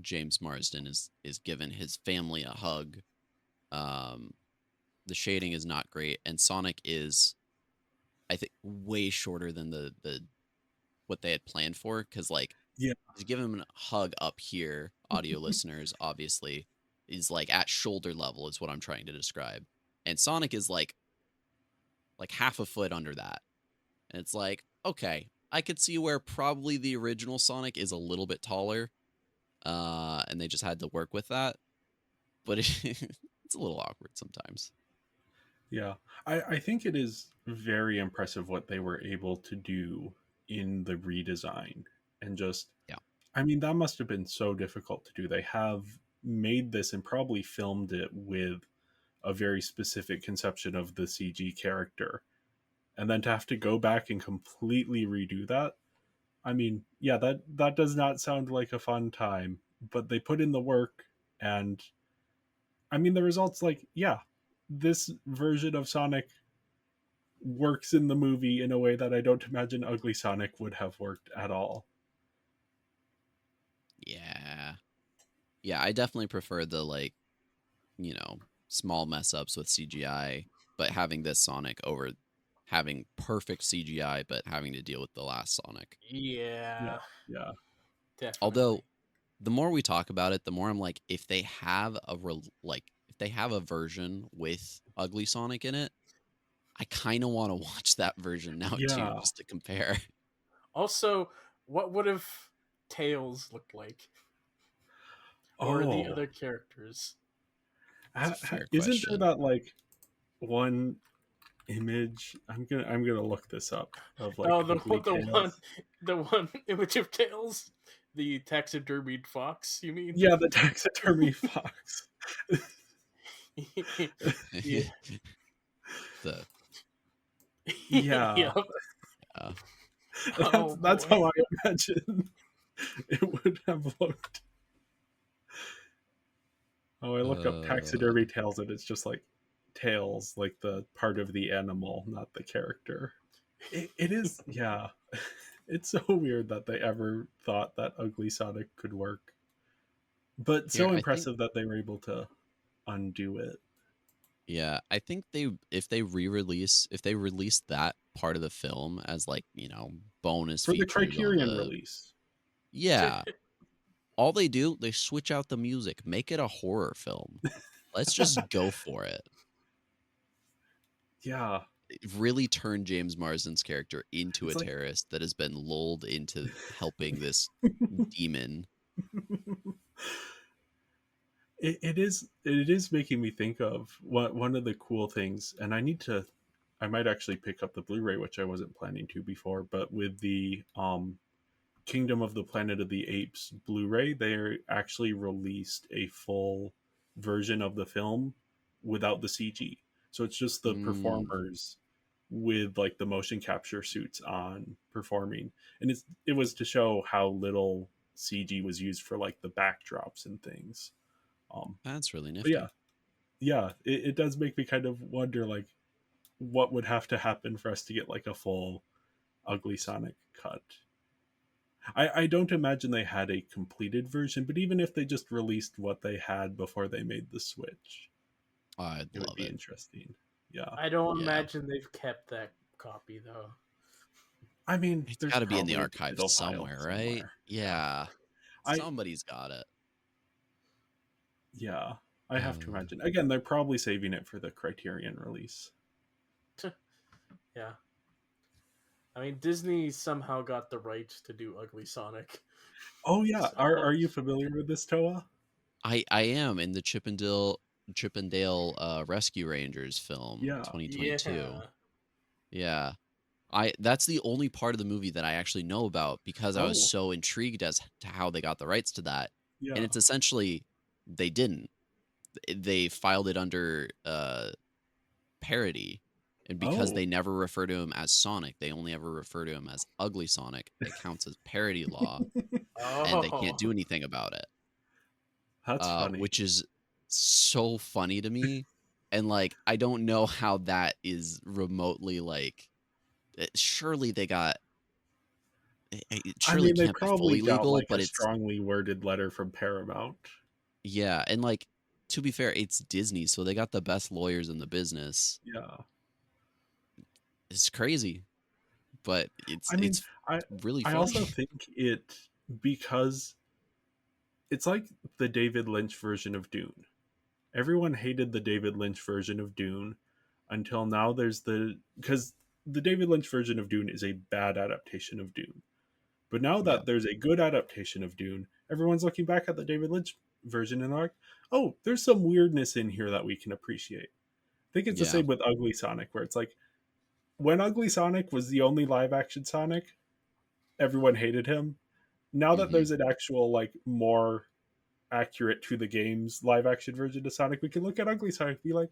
James Marsden is given his family a hug. Um, the shading is not great, and Sonic is, I think, way shorter than the what they had planned for. Because like Yeah. to give him a hug up here, audio listeners obviously is like at shoulder level is what I'm trying to describe, and Sonic is like half a foot under that, and it's like okay, I could see where probably the original Sonic is a little bit taller, and they just had to work with that. But it's a little awkward sometimes. Yeah. I think it is very impressive what they were able to do in the redesign. And just, Yeah. I mean, that must have been so difficult to do. They have made this and probably filmed it with a very specific conception of the CG character. And then to have to go back and completely redo that. I mean, yeah, that does not sound like a fun time, but they put in the work, and I mean the results, like, yeah, this version of Sonic works in the movie in a way that I don't imagine Ugly Sonic would have worked at all. Yeah. Yeah, I definitely prefer the like, small mess ups with CGI, but having this Sonic over having perfect CGI, but having to deal with the last Sonic. Yeah, Yeah, yeah. Although definitely. the more we talk about it, the more I'm like, if they have if they have a version with Ugly Sonic in it, I kind of want to watch that version now too, Yeah. just to compare. Also, what would have Tails looked like, or the Oh, other characters? It's a fair isn't there question. that like one image? I'm gonna look this up of like Oh, Ugly Tails. the one image of Tails, the taxidermied fox. You mean? Yeah, the taxidermy fox. Yeah. the Yeah, Yep. uh, Oh that's boy. how I imagine it would have looked. Oh, I look up uh taxidermy tails, and it's just like tails, like the part of the animal, not the character. It is, yeah. It's so weird that they ever thought that Ugly Sonic could work, but here so I think impressive that they were able to undo it yeah, I think they if they release that part of the film as like, bonus for the features on Criterion the release. yeah, all they do, they switch out the music, make it a horror film. Let's just go for it. Yeah, Really turn James Marsden's character into a it's like terrorist that has been lulled into helping this demon. it is making me think of what one of the cool things, and I might actually pick up the Blu-ray, which I wasn't planning to before, but with the Kingdom of the Planet of the Apes Blu-ray, they actually released a full version of the film without the CG. So it's just the Mm, performers with like the motion capture suits on performing. And it was to show how little CG was used for like the backdrops and things. that's really But yeah, nifty. yeah, it does make me kind of wonder like what would have to happen for us to get like a full Ugly Sonic cut. I don't imagine they had a completed version, but even if they just released what they had before they made the switch, I'd it would love be it. interesting. Yeah. I don't Yeah. imagine they've kept that copy though. I mean, It's there's got to be in the probably a archives digital file somewhere, right? somewhere. Yeah. Yeah. I Somebody's got it. yeah, I have to Uh, imagine. Again, they're probably saving it for the Criterion release. Yeah. I mean, Disney somehow got the rights to do Ugly Sonic. Oh yeah, So, are you familiar with this, Toa? I am in the Chippendale Rescue Rangers film Yeah. 2022. yeah. Yeah. I That's the only part of the movie that I actually know about because I was Oh, so intrigued as to how they got the rights to that. And yeah. it's essentially they didn't. They filed it under parody And because Oh. they never refer to him as Sonic, they only ever refer to him as Ugly Sonic. It counts as parody law, and they can't Oh, do anything about it. That's funny. Which is so funny to me. And like, I don't know how that is remotely like. Surely they got. It I surely mean, they can't be probably fully got legal, like but a it's strongly worded letter from Paramount. yeah. And like, to be fair, it's Disney, so they got the best lawyers in the business. Yeah. It's crazy, but I mean, it's I really I also funny. think it because it's like the David Lynch version of Dune. Everyone hated the David Lynch version of Dune until now there's because the David Lynch version of Dune is a bad adaptation of Dune. But now Yeah, that there's a good adaptation of Dune, everyone's looking back at the David Lynch version and they're like, "Oh, there's some weirdness in here that we can appreciate." I think it's the yeah, same with Ugly Sonic where it's like when Ugly Sonic was the only live action Sonic, everyone hated him. Now that hmm there's an actual like more accurate to the game's live action version of Sonic, we can look at Ugly Sonic and be like,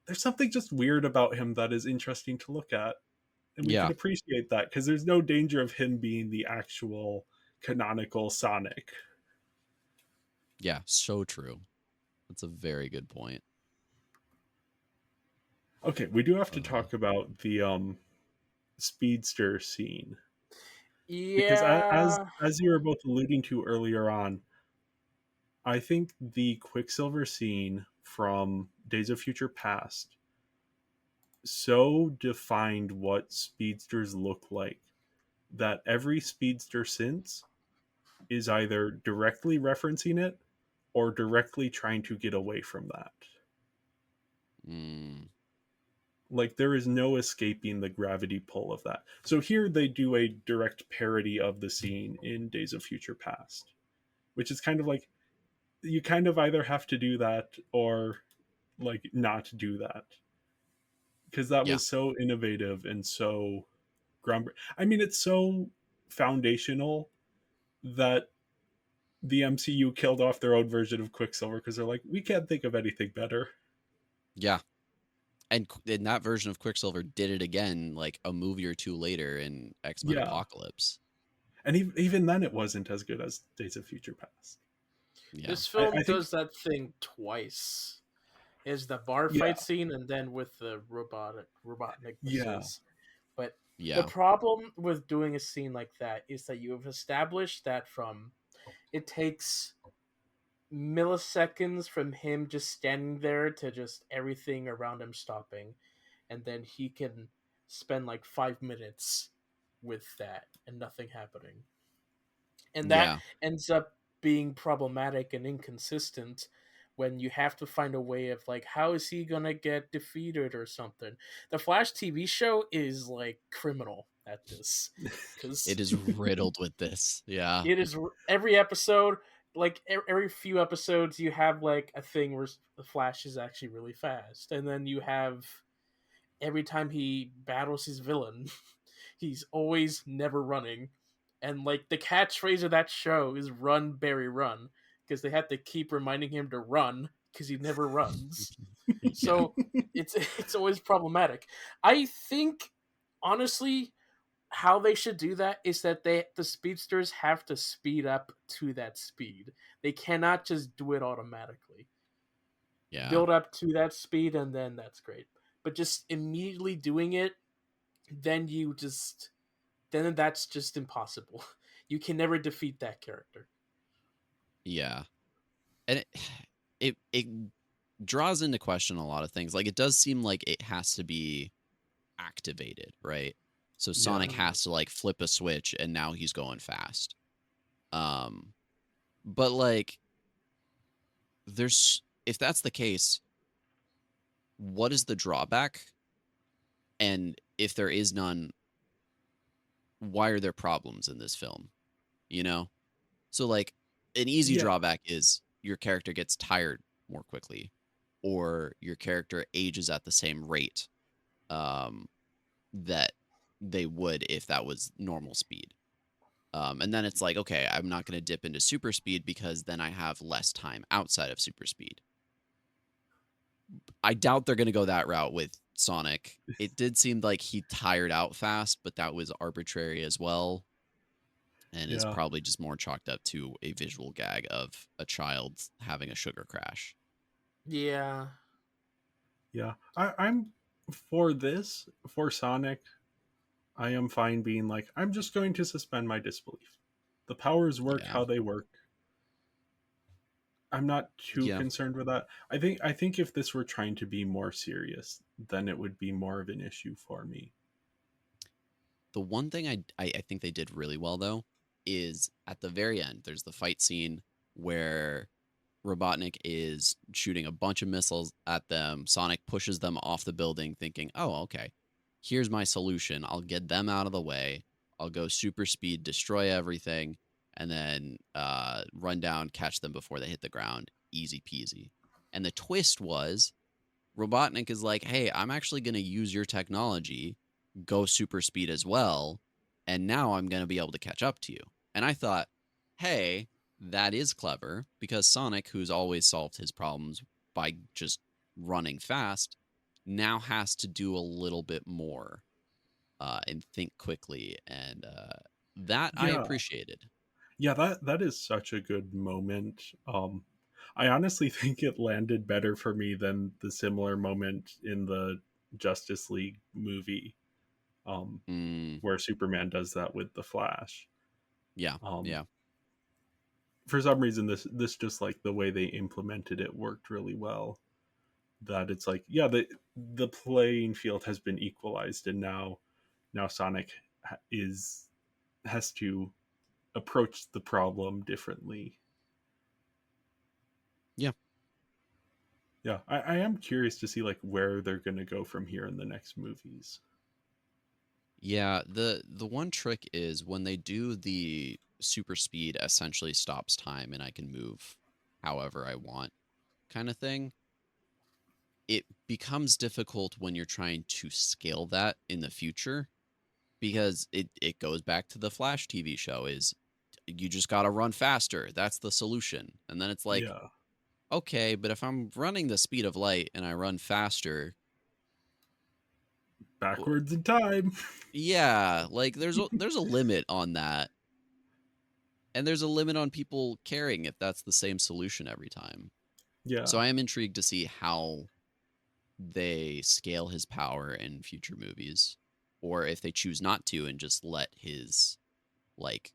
there's something just weird about him that is interesting to look at. And we can yeah, appreciate that because there's no danger of him being the actual canonical Sonic. yeah. So true. That's a very good point. Okay, we do have to Uh, talk about the speedster scene because yeah. as you were both alluding to earlier on, I think the Quicksilver scene from Days of Future Past so defined what speedsters look like that every speedster since is either directly referencing it or directly trying to get away from that. mm, Like there is no escaping the gravity pull of that. So here they do a direct parody of the scene in Days of Future Past, which is kind of like you kind of either have to do that or like not do that because that yeah, was so innovative and so groundbreaking. I mean, it's so foundational that the MCU killed off their own version of Quicksilver because they're like, we can't think of anything better. yeah. And that version of Quicksilver did it again, like a movie or two later in X Men Yeah, Apocalypse. and even then, it wasn't as good as Days of Future Past. Yeah, This I film think, does that thing twice. Is the bar yeah, fight scene and then with the Robotnik yeah, missiles. But the yeah, problem with doing a scene like that is that you have established that from it takes milliseconds from him just standing there to just everything around him stopping, and then he can spend like 5 minutes with that and nothing happening, and that yeah, ends up being problematic and inconsistent when you have to find a way of like how is he gonna get defeated or something. The Flash TV show is like criminal at this because it is riddled with this. Yeah, it is every episode, like every few episodes you have like a thing where the Flash is actually really fast, and then you have every time he battles his villain he's always never running. And like the catchphrase of that show is "Run, Barry, run," because they have to keep reminding him to run because he never runs. yeah, So it's always problematic. I think honestly, how they should do that is that the speedsters have to speed up to that speed. They cannot just do it automatically. yeah, Build up to that speed and then that's great. But just immediately doing it, then you just then that's just impossible. You can never defeat that character. yeah. And it draws into question a lot of things. Like it does seem like it has to be activated, right? So yeah, Sonic has to like flip a switch and now he's going fast. Um but like there's if that's the case, what is the drawback? And if there is none, why are there problems in this film? You know? So like an easy yeah, drawback is your character gets tired more quickly or your character ages at the same rate um that they would if that was normal speed. And then it's like, okay, I'm not going to dip into super speed because then I have less time outside of super speed. I doubt they're going to go that route with Sonic. It did seem like he tired out fast, but that was arbitrary as well, and is Yeah, probably just more chalked up to a visual gag of a child having a sugar crash. Yeah. yeah. I'm for this for Sonic. I am fine being like, I'm just going to suspend my disbelief. The powers work Yeah. how they work. I'm not too Yeah. concerned with that. I think if this were trying to be more serious, then it would be more of an issue for me. The one thing I think they did really well though is at the very end. There's the fight scene where Robotnik is shooting a bunch of missiles at them. Sonic pushes them off the building, thinking, "Oh, okay, here's my solution. I'll get them out of the way. I'll go super speed, destroy everything, and then run down, catch them before they hit the ground. Easy peasy." And the twist was Robotnik is like, "Hey, I'm actually going to use your technology, go super speed as well, and now I'm going to be able to catch up to you." And I thought, "Hey, that is clever because Sonic, who's always solved his problems by just running fast, now has to do a little bit more and think quickly." And that I Yeah, appreciated. yeah. That is such a good moment. I honestly think it landed better for me than the similar moment in the Justice League movie, um, Mm, where Superman does that with the Flash. yeah, Um, yeah, for some reason, this just like the way they implemented it worked really well. That it's like, yeah, the playing field has been equalized, and now Sonic is has to approach the problem differently. yeah. Yeah, I am curious to see like where they're going to go from here in the next movies. Yeah, the one trick is when they do the super speed essentially stops time and I can move however I want kind of thing. It becomes difficult when you're trying to scale that in the future because it goes back to the Flash TV show is you just got to run faster. That's the solution. And then it's like, Yeah, okay, but if I'm running the speed of light and I run faster, w- backwards in time. yeah, like there's a limit on that. And there's a limit on people caring if that's the same solution every time. Yeah, So I am intrigued to see how they scale his power in future movies, or if they choose not to and just let his like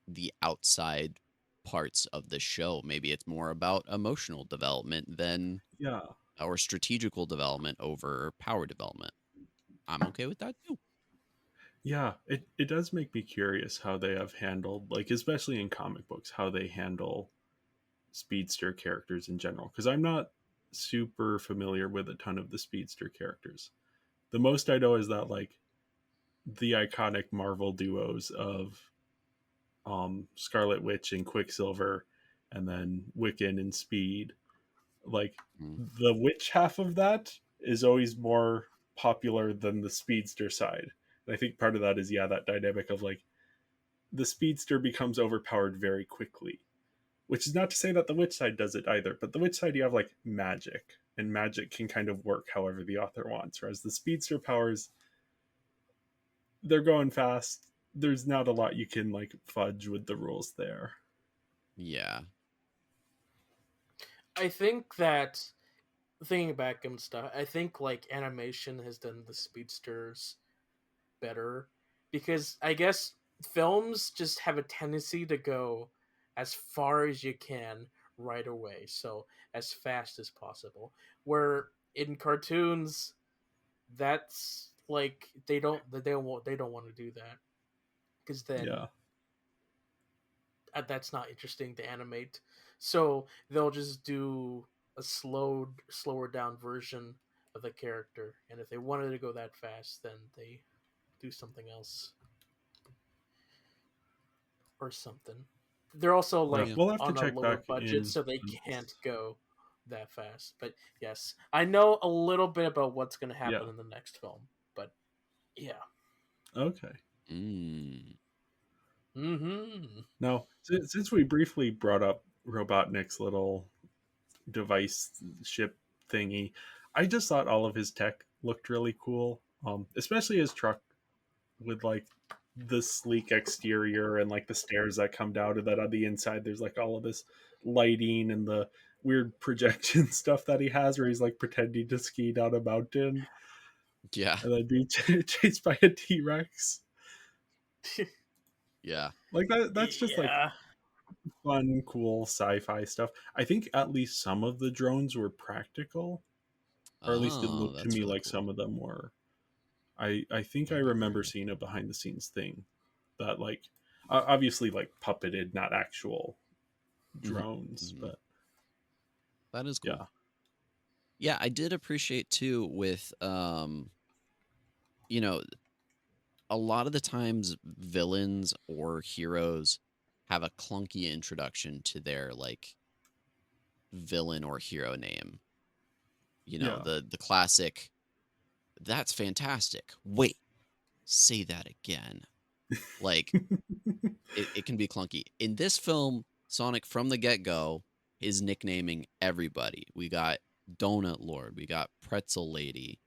the outside parts of the show. Maybe it's more about emotional development than yeah, or strategical development over power development. I'm okay with that too. yeah. It does make me curious how they have handled, like, especially in comic books, how they handle speedster characters in general, because I'm not super familiar with a ton of the speedster characters. The most I know is that like the iconic Marvel duos of Scarlet Witch and Quicksilver, and then Wiccan and Speed. Like Mm. the witch half of that is always more popular than the speedster side. And I think part of that is, yeah, that dynamic of like the speedster becomes overpowered very quickly, which is not to say that the witch side does it either, but the witch side you have like magic, and magic can kind of work however the author wants, whereas the speedster powers, they're going fast. There's not a lot you can like fudge with the rules there. Yeah. I think that thinking back and stuff, I think like animation has done the speedsters better because I guess films just have a tendency to go as far as you can right away, so as fast as possible. Where in cartoons, that's like they don't want to do that because then Yeah. that's not interesting to animate. So they'll just do a slower down version of the character, and if they wanted to go that fast, then they do something else or something. They're also Yeah, like Yeah. we'll have to on a check lower back budget, in so they on can't this. go that fast. But yes, I know a little bit about what's going to Yeah. happen in the next film. But yeah, Okay. Mm. mm-hmm. Now, since we briefly brought up Robotnik's little device ship thingy. I just thought all of his tech looked really cool, especially his truck with like the sleek exterior and like the stairs that come down, and then on the inside there's like all of this lighting and the weird projection stuff that he has where he's like pretending to ski down a mountain Yeah. and then being chased by a T-Rex. Yeah. Like that's just like Yeah. fun, cool sci-fi stuff. I think at least some of the drones were practical, or at least it Oh, looked to that's me really like cool. some of them were. I think I Very remember cool. seeing a behind the scenes thing that like obviously like puppeted, not actual Mhm, drones, mhm. but That is cool. yeah, Yeah, I did appreciate too with you know, a lot of the times villains or heroes have a clunky introduction to their like villain or hero name. You know, yeah. the classic, that's fantastic. Wait, say that again. Like it can be clunky. In this film, Sonic from the get-go is nicknaming everybody. We got Donut Lord, we got Pretzel Lady.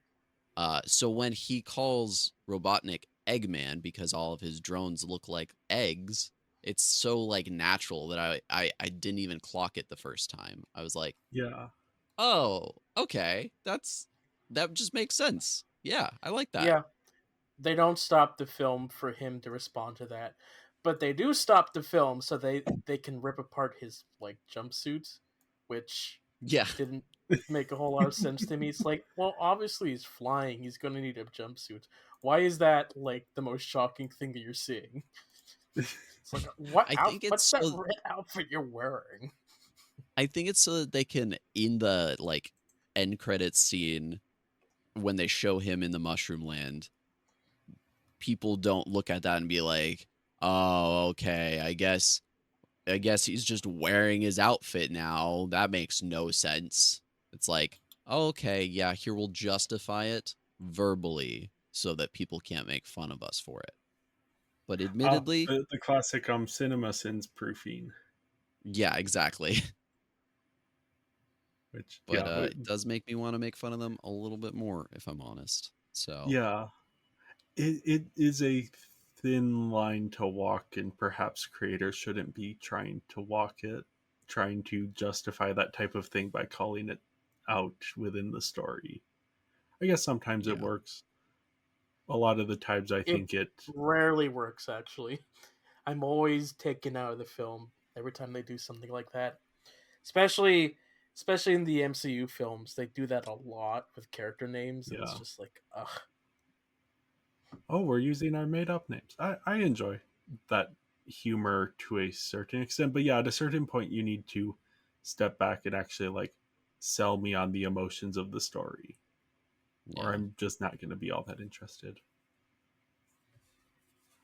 So when he calls Robotnik Eggman because all of his drones look like eggs, it's so like natural that I didn't even clock it the first time. I was like, Yeah. oh, okay, that just makes sense. Yeah, I like that. Yeah. They don't stop the film for him to respond to that, but they do stop the film so they can rip apart his like jumpsuits, which Yeah, didn't make a whole lot of sense to me. It's like, well, obviously he's flying, he's gonna need a jumpsuit. Why is that like the most shocking thing that you're seeing? It's like, I think it's what's that so red outfit you're wearing? I think it's so that they can in the like end credits scene when they show him in the mushroom land, people don't look at that and be like, "Oh, okay, I guess he's just wearing his outfit now. That makes no sense." It's like, "Okay, yeah, here we'll justify it verbally so that people can't make fun of us for it." But admittedly, The classic cinema sins proofing, yeah, exactly. which But it does make me want to make fun of them a little bit more if I'm honest. So, yeah, it is a thin line to walk, and perhaps creators shouldn't be trying to walk it, trying to justify that type of thing by calling it out within the story. I guess sometimes it yeah. works. A lot of the times I It think it, rarely works actually. I'm always taken out of the film every time they do something like that. Especially especially in the MCU films, they do that a lot with character names and it's yeah. just like, ugh. Oh, we're using our made up names. I enjoy that humor to a certain extent, but yeah, at a certain point you need to step back and actually like sell me on the emotions of the story, or Yeah. I'm just not going to be all that interested.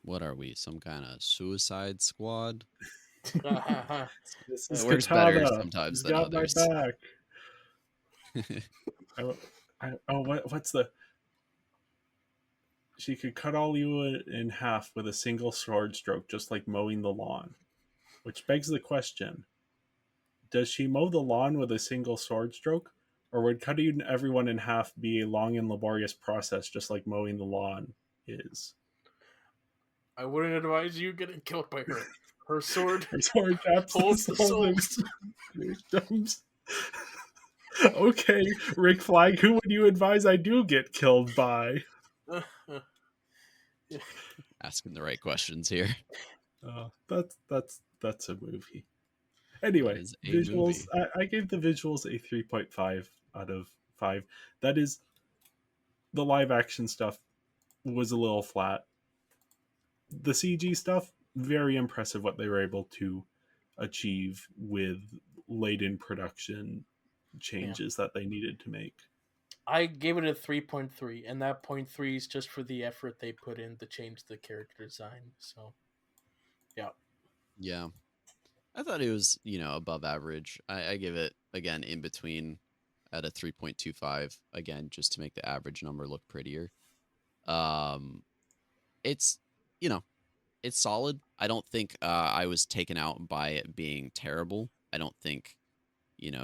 What are we? Some kind of suicide squad? This It is works better Katana. sometimes She's than got my others. back. Oh, what's the? She could cut all you in half with a single sword stroke, just like mowing the lawn. Which begs the question: does she mow the lawn with a single sword stroke, or would cutting everyone in half be a long and laborious process, just like mowing the lawn is? I wouldn't advise you getting killed by her. Her sword Her sword taps the holds the souls of souls. victims. Okay, Rick Flag, who would you advise I do get killed by? Asking the right questions here. That's a movie. That Anyway, is a visuals. movie. I gave the visuals a 3.5 out of 5. That is, the live action stuff was a little flat. The CG stuff, very impressive what they were able to achieve with late in production Yeah. changes that they needed to make. I gave it a 3.3, and that point 3 is just for the effort they put in to change the character design. So, yeah. Yeah. I thought it was, above average. I give it, again, in between at a 3.25, again, just to make the average number look prettier. Um, it's, you know, it's solid. I don't think I was taken out by it being terrible. I don't think,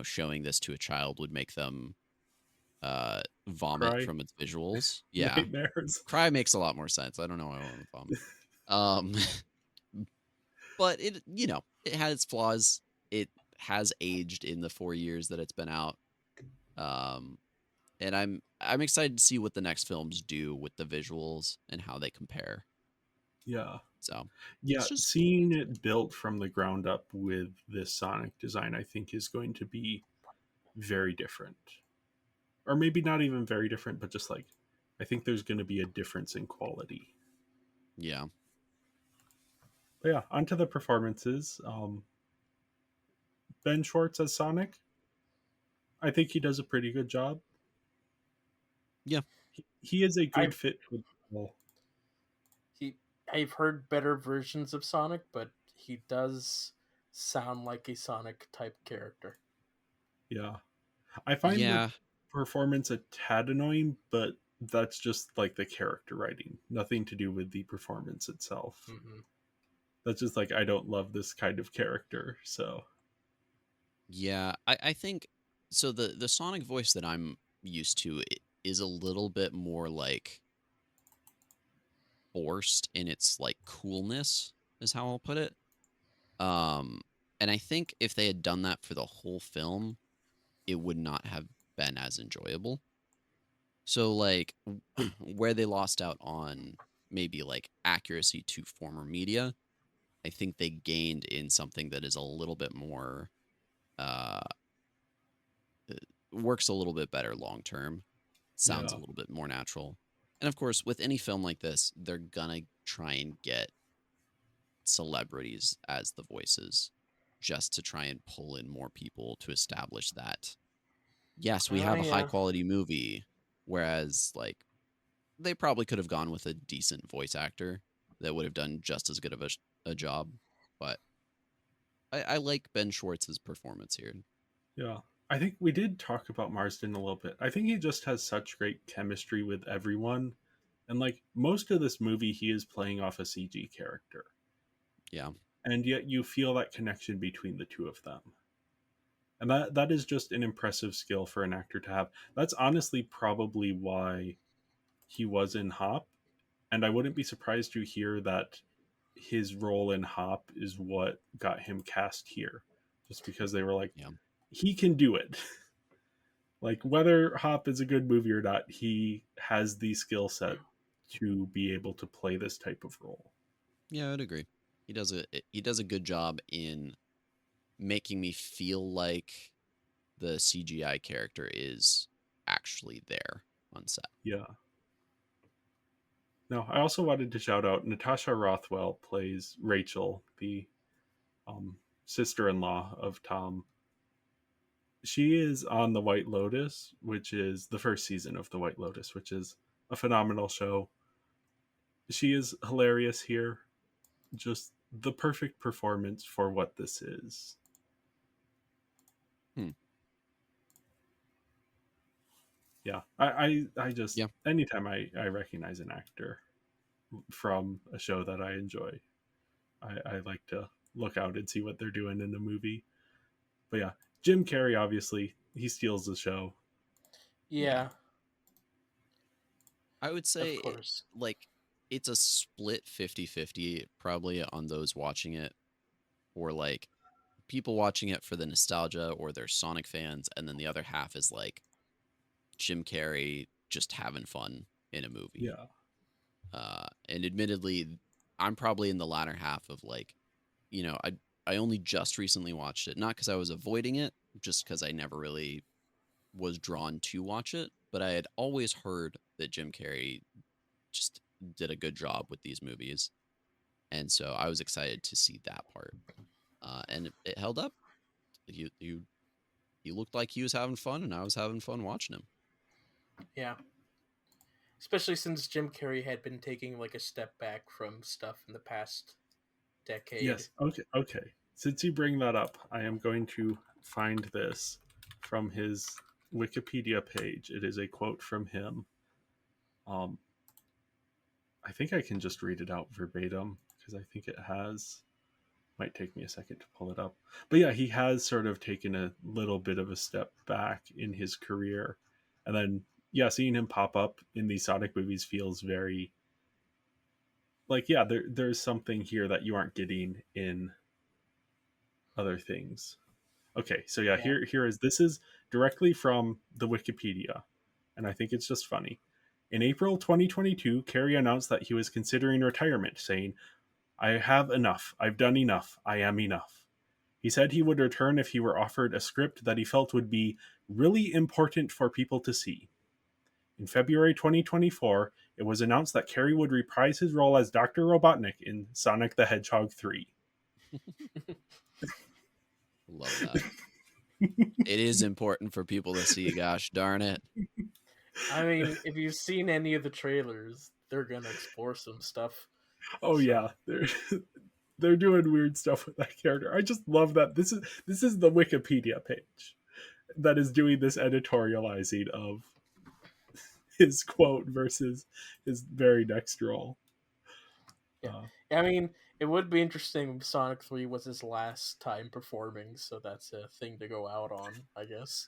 showing this to a child would make them vomit Cry from its visuals. Yeah, nightmares. cry makes a lot more sense. I don't know why I want to vomit. Um, but it had its flaws. It has aged in the 4 years that it's been out. Um, and I'm excited to see what the next films do with the visuals and how they compare. Yeah. So Yeah, it's just seeing it built from the ground up with this Sonic design, I think, is going to be very different. Or maybe not even very different, but just like, I think there's going to be a difference in quality. yeah. But yeah, onto the performances. Ben Schwartz as Sonic, I think he does a pretty good job. Yeah. He is a good I've fit for the role. he I've heard better versions of Sonic, but he does sound like a Sonic type character. Yeah. I find the Yeah. performance a tad annoying, but that's just like the character writing. Nothing to do with the performance itself. Mm-hmm. That's just like, I don't love this kind of character. So, Yeah. I think so the Sonic voice that I'm used to is a little bit more like forced in its like coolness is how I'll put it. Um and I think if they had done that for the whole film, it would not have been as enjoyable. So like where they lost out on maybe like accuracy to former media, I think they gained in something that is a little bit more uh works a little bit better long term, sounds a yeah. little bit more natural. And of course, with any film like this, they're gonna try and get celebrities as the voices just to try and pull in more people to establish that yes, we Oh have a high yeah. quality movie. Whereas like they probably could have gone with a decent voice actor that would have done just as good of a job. But I like Ben Schwartz's performance here. Yeah. I think we did talk about Marsden a little bit. I think he just has such great chemistry with everyone. And like most of this movie, he is playing off a CG character. Yeah. And yet you feel that connection between the two of them. And that is just an impressive skill for an actor to have. That's honestly probably why he was in Hop. And I wouldn't be surprised to hear that his role in Hop is what got him cast here. Just because they were like, Yeah. he can do it. Like whether Hop is a good movie or not, he has the skill set to be able to play this type of role. Yeah, I'd agree. He does a good job in making me feel like the CGI character is actually there on set. Yeah. No, I also wanted to shout out Natasha Rothwell plays Rachel, the sister-in-law of Tom. She is on The White Lotus, which is the first season of The White Lotus, which is a phenomenal show. She is hilarious here. Just the perfect performance for what this is. Hmm. Yeah, I just Yeah. anytime I recognize an actor from a show that I enjoy, I like to look out and see what they're doing in the movie. But yeah, Jim Carrey, obviously he steals the show. Yeah. Yeah, I would of say course. like it's a split 50-50 probably on those watching it or like people watching it for the nostalgia or they're Sonic fans and then the other half is like Jim Carrey just having fun in a movie. Yeah, And admittedly, I'm probably in the latter half of like, I only just recently watched it, not because I was avoiding it, just because I never really was drawn to watch it. But I had always heard that Jim Carrey just did a good job with these movies, and so I was excited to see that part. And it held up. He looked like he was having fun, and I was having fun watching him. Yeah, especially since Jim Carrey had been taking like a step back from stuff in the past decade. yes, okay. Since you bring that up, I am going to find this from his Wikipedia page. It is a quote from him. Um, I think I can just read it out verbatim because I think it has. Might take me a second to pull it up. But yeah, he has sort of taken a little bit of a step back in his career. And then yeah, seeing him pop up in these Sonic movies feels very like yeah, there's something here that you aren't getting in other things. Okay, so yeah, Yeah. here is this is directly from the Wikipedia, and I think it's just funny. In April 2022, Carey announced that he was considering retirement, saying, "I have enough. I've done enough. I am enough." He said he would return if he were offered a script that he felt would be really important for people to see. In February 2024, it was announced that Carey would reprise his role as Dr. Robotnik in Sonic the Hedgehog 3. Love that. It is important for people to see, gosh darn it. I mean, if you've seen any of the trailers, they're gonna explore some stuff. Oh So yeah, they're doing weird stuff with that character. I just love that this is the Wikipedia page that is doing this editorializing of his quote versus his very next role. yeah, Uh, I mean, it would be interesting if Sonic 3 was his last time performing, so that's a thing to go out on, I guess.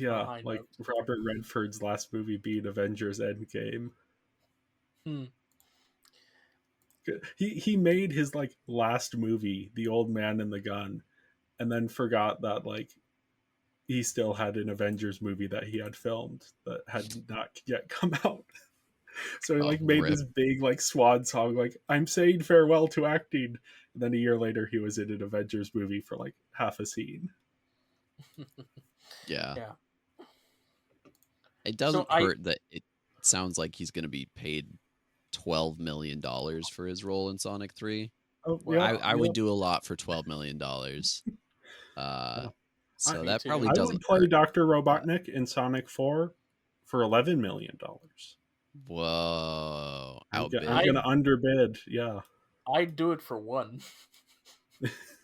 On a yeah, high like note. Robert Redford's last movie being Avengers Endgame. Hmm. He made his like last movie, The Old Man and the Gun, and then forgot that like he still had an Avengers movie that he had filmed that had not yet come out. So he Oh, like made rip. this big like swan song like I'm saying farewell to acting. And then a year later he was in an Avengers movie for like half a scene. Yeah. Yeah. It So doesn't I hurt that it sounds like he's going to be paid $12 million for his role in Sonic 3. Oh yeah, wow. I yeah, would do a lot for $12 million. yeah. So Me that too. probably I would doesn't play hurt. Dr. But Robotnik in Sonic 4 for $11 million. whoa, I'm outbid. I gonna underbid. Yeah. I'd do it for 1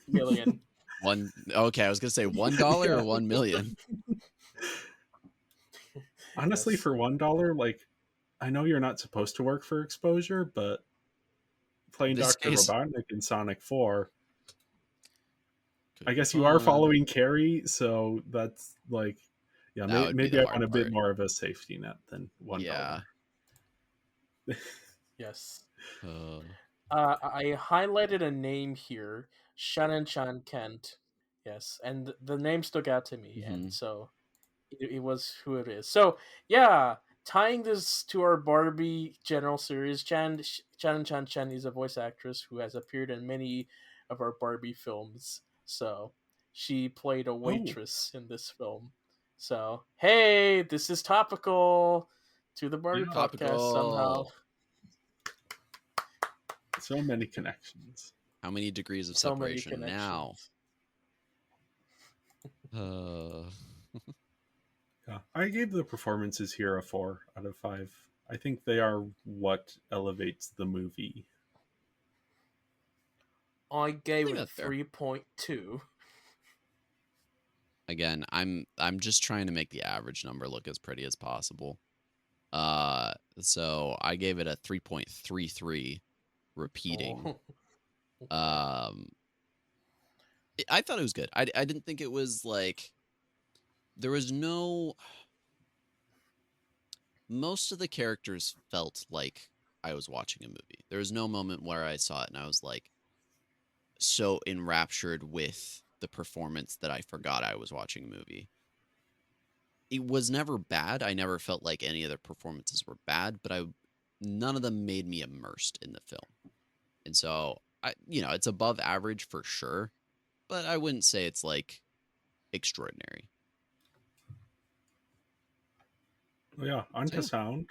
million. One. Okay, I was gonna say $1 or Yeah. 1 million. Honestly, Yes. for $1, like I know you're not supposed to work for exposure, but playing This Dr. case, Robotnik in Sonic 4, could I be guess you are fun. following Carrie, so that's like, yeah, That would be maybe the I hard want a bit part. more of a safety net than $1. Yeah. Yes. Uh, I highlighted a name here, Shannon Chan Kent. Yes, and the name stuck out to me, and mhm. so it was who it is. So yeah, tying this to our Barbie general series, Shannon Chan Chen is a voice actress who has appeared in many of our Barbie films. So she played a Oh, waitress in this film. So hey, this is topical to the Barbie yeah, podcast somehow. Topical. so many connections. How many degrees of So many separation now? connections. Uh, Yeah, I gave the performances here a 4 out of 5. I think they are what elevates the movie. I I gave think it a that's fair. 3.2. Again, I'm just trying to make the average number look as pretty as possible. So I gave it a 3.33 repeating. Oh, okay. Um, I thought it was good. I didn't think it was like there was no most of the characters felt like I was watching a movie. There was no moment where I saw it and I was like so enraptured with the performance that I forgot I was watching a movie. It was never bad. I never felt like any of the performances were bad, but none of them made me immersed in the film. And so it's above average for sure, but I wouldn't say it's like extraordinary. Oh, yeah, on So to yeah. sound.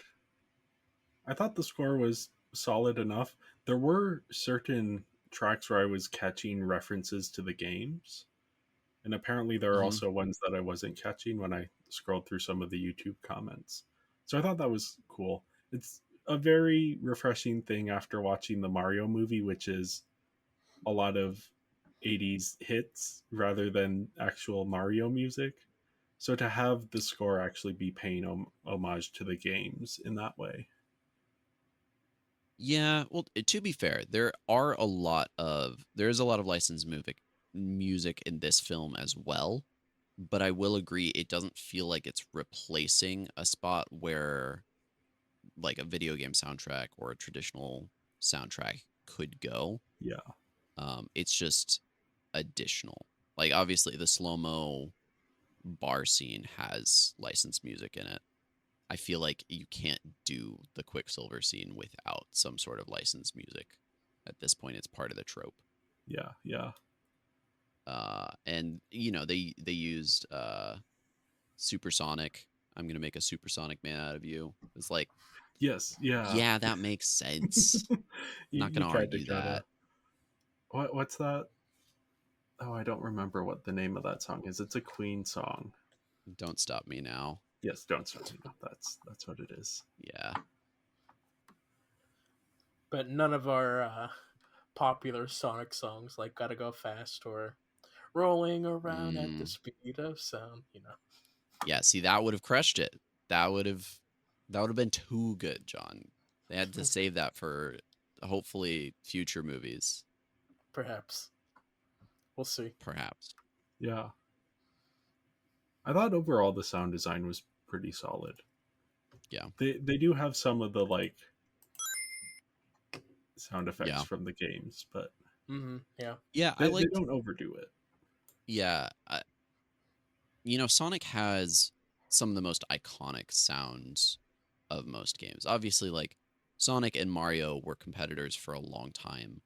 I thought the score was solid enough. There were certain tracks where I was catching references to the games, and apparently there are Hmm. also ones that I wasn't catching when I scrolled through some of the YouTube comments. So I thought that was cool. It's a very refreshing thing after watching the Mario movie, which is a lot of 80s hits rather than actual Mario music. So to have the score actually be paying homage to the games in that way. Yeah, well, to be fair, there is a lot of licensed music in this film as well. but I will agree it doesn't feel like it's replacing a spot where like a video game soundtrack or a traditional soundtrack could go. Yeah. It's just additional. Like obviously the slow-mo bar scene has licensed music in it. I feel like you can't do the Quicksilver scene without some sort of licensed music. At this point, it's part of the trope. Yeah. Yeah. And you know they used Supersonic. I'm gonna make a Supersonic Man out of you. It's like, Yes. Yeah. yeah, that makes sense. Not You gonna kind of argue gotta. that. What's that? Oh, I don't remember what the name of that song is. It's a Queen song. Don't stop me now. Yes, don't start me now. That's what it is. Yeah. But none of our popular Sonic songs, like "Gotta Go Fast" or "Rolling Around at the Mm, Speed of Sound," you know. yeah. See, that would have crushed it. That would have been too good, John. They had to save that for hopefully future movies, Perhaps we'll see. perhaps. Yeah. I thought overall the sound design was pretty solid. Yeah. They do have some of the like sound effects Yeah. from the games, but Yeah. Yeah, I they liked. don't overdo it. Yeah, you know, Sonic has some of the most iconic sounds of most games. Obviously, like Sonic and Mario were competitors for a long time.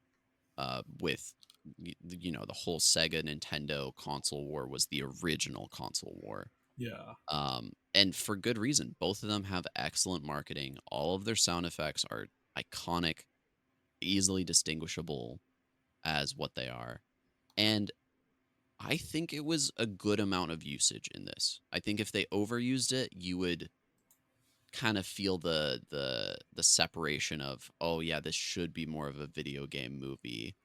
With you know the whole Sega Nintendo console war was the original console war. Yeah. And for good reason. Both of them have excellent marketing. All of their sound effects are iconic, easily distinguishable as what they are. And I think it was a good amount of usage in this. I think if they overused it, you would kind of feel the separation of, oh yeah, this should be more of a video game movie.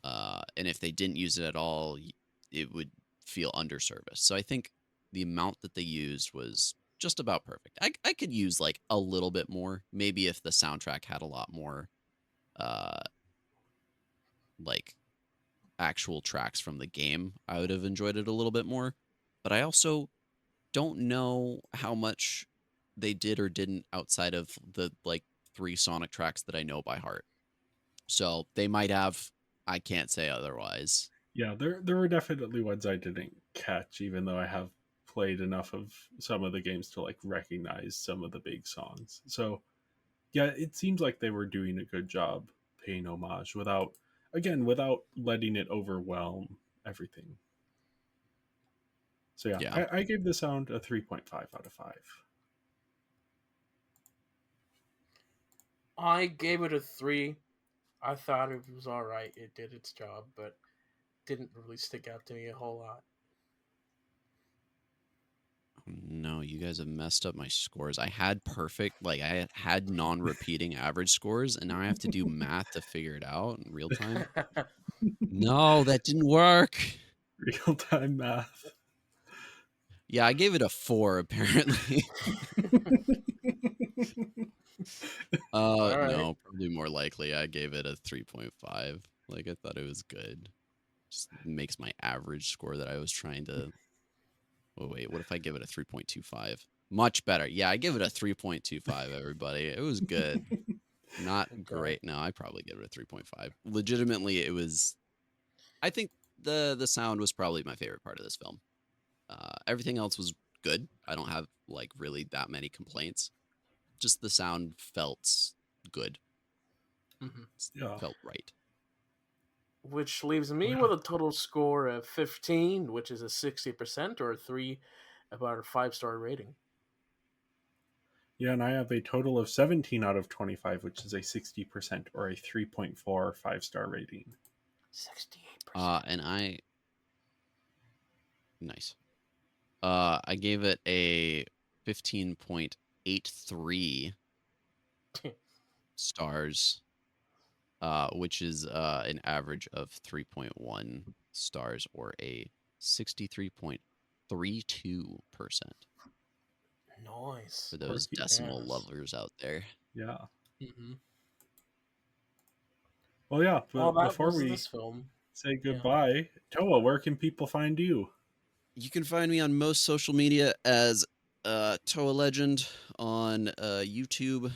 And if they didn't use it at all, it would feel underserviced. So I think the amount that they used was just about perfect. I could use like a little bit more, maybe if the soundtrack had a lot more uh like actual tracks from the game, I would have enjoyed it a little bit more. But I also don't know how much they did or didn't outside of the like 3 Sonic tracks that I know by heart. So they might have. I can't say otherwise. Yeah, there were definitely ones I didn't catch, even though I have played enough of some of the games to like recognize some of the big songs. So yeah, it seems like they were doing a good job paying homage without letting it overwhelm everything. So yeah, Yeah. I gave the sound a 3.5 out of 5. I gave it a 3. I thought it was all right. It did its job, but didn't really stick out to me a whole lot. No, you guys have messed up my scores. I had perfect, like I had non-repeating average scores, and now I have to do math to figure it out in real time. No, that didn't work. Real time math. Yeah, I gave it a 4 apparently. All right. No, probably more likely I gave it a 3.5. Like I thought it was good. Just makes my average score that I was trying to. Oh wait, what if I give it a 3.25? Much better. Yeah, I give it a 3.25, everybody. It was good. Not Okay. great. No, I probably give it a 3.5. Legitimately, it was. I think the sound was probably my favorite part of this film. Everything else was good. I don't have like really that many complaints. Just the sound felt good. Mhm. Yeah. Felt right. Which leaves me Well, with a total score of 15, which is a 60% or a 3 about a 5-star rating. yeah, and I have a total of 17 out of 25, which is a 60% or a 3.4 5-star rating. 68%. And I nice. I gave it a 15.83 stars, which is an average of 3.1 stars or a 63.32% Nice. for those Quirky. decimal Yes. lovers out there. Yeah. Mm-hmm. Well, yeah, Well, but that before was we this film. say Yeah. goodbye, Toa, where can people find you? You can find me on most social media as Toa Legend on YouTube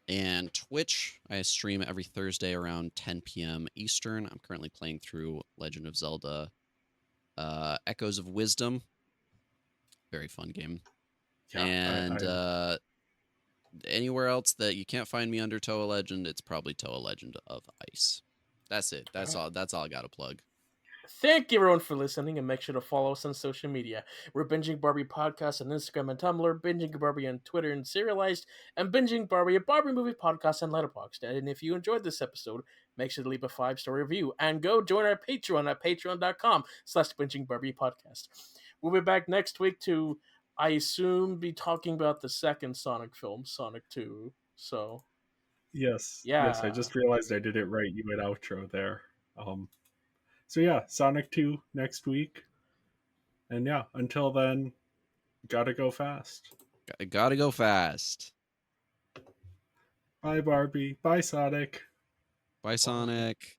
and Twitch. I stream every Thursday around 10 p.m. Eastern. I'm currently playing through Legend of Zelda Echoes of Wisdom. Very fun game. Yeah, And anywhere else that you can't find me under Toa Legend, it's probably Toa Legend of Ice. That's it. That's all. That's all I got to plug. Thank you everyone for listening, and make sure to follow us on social media. We're Binging Barbie Podcast on Instagram and Tumblr, Binging Barbie on Twitter and Serialized, and Binging Barbie, a Barbie movie podcast on Letterboxd. And if you enjoyed this episode, make sure to leave a 5-star review and go join our Patreon at patreon.com/Binging Barbie Podcast. We'll be back next week to, I assume, be talking about the second Sonic film, Sonic 2. So, yes, yeah. I just realized I didn't write you an outro there. So yeah, Sonic 2 next week. And yeah, until then, gotta go fast. Gotta go fast. Bye, Barbie. Bye, Sonic. Bye, Sonic.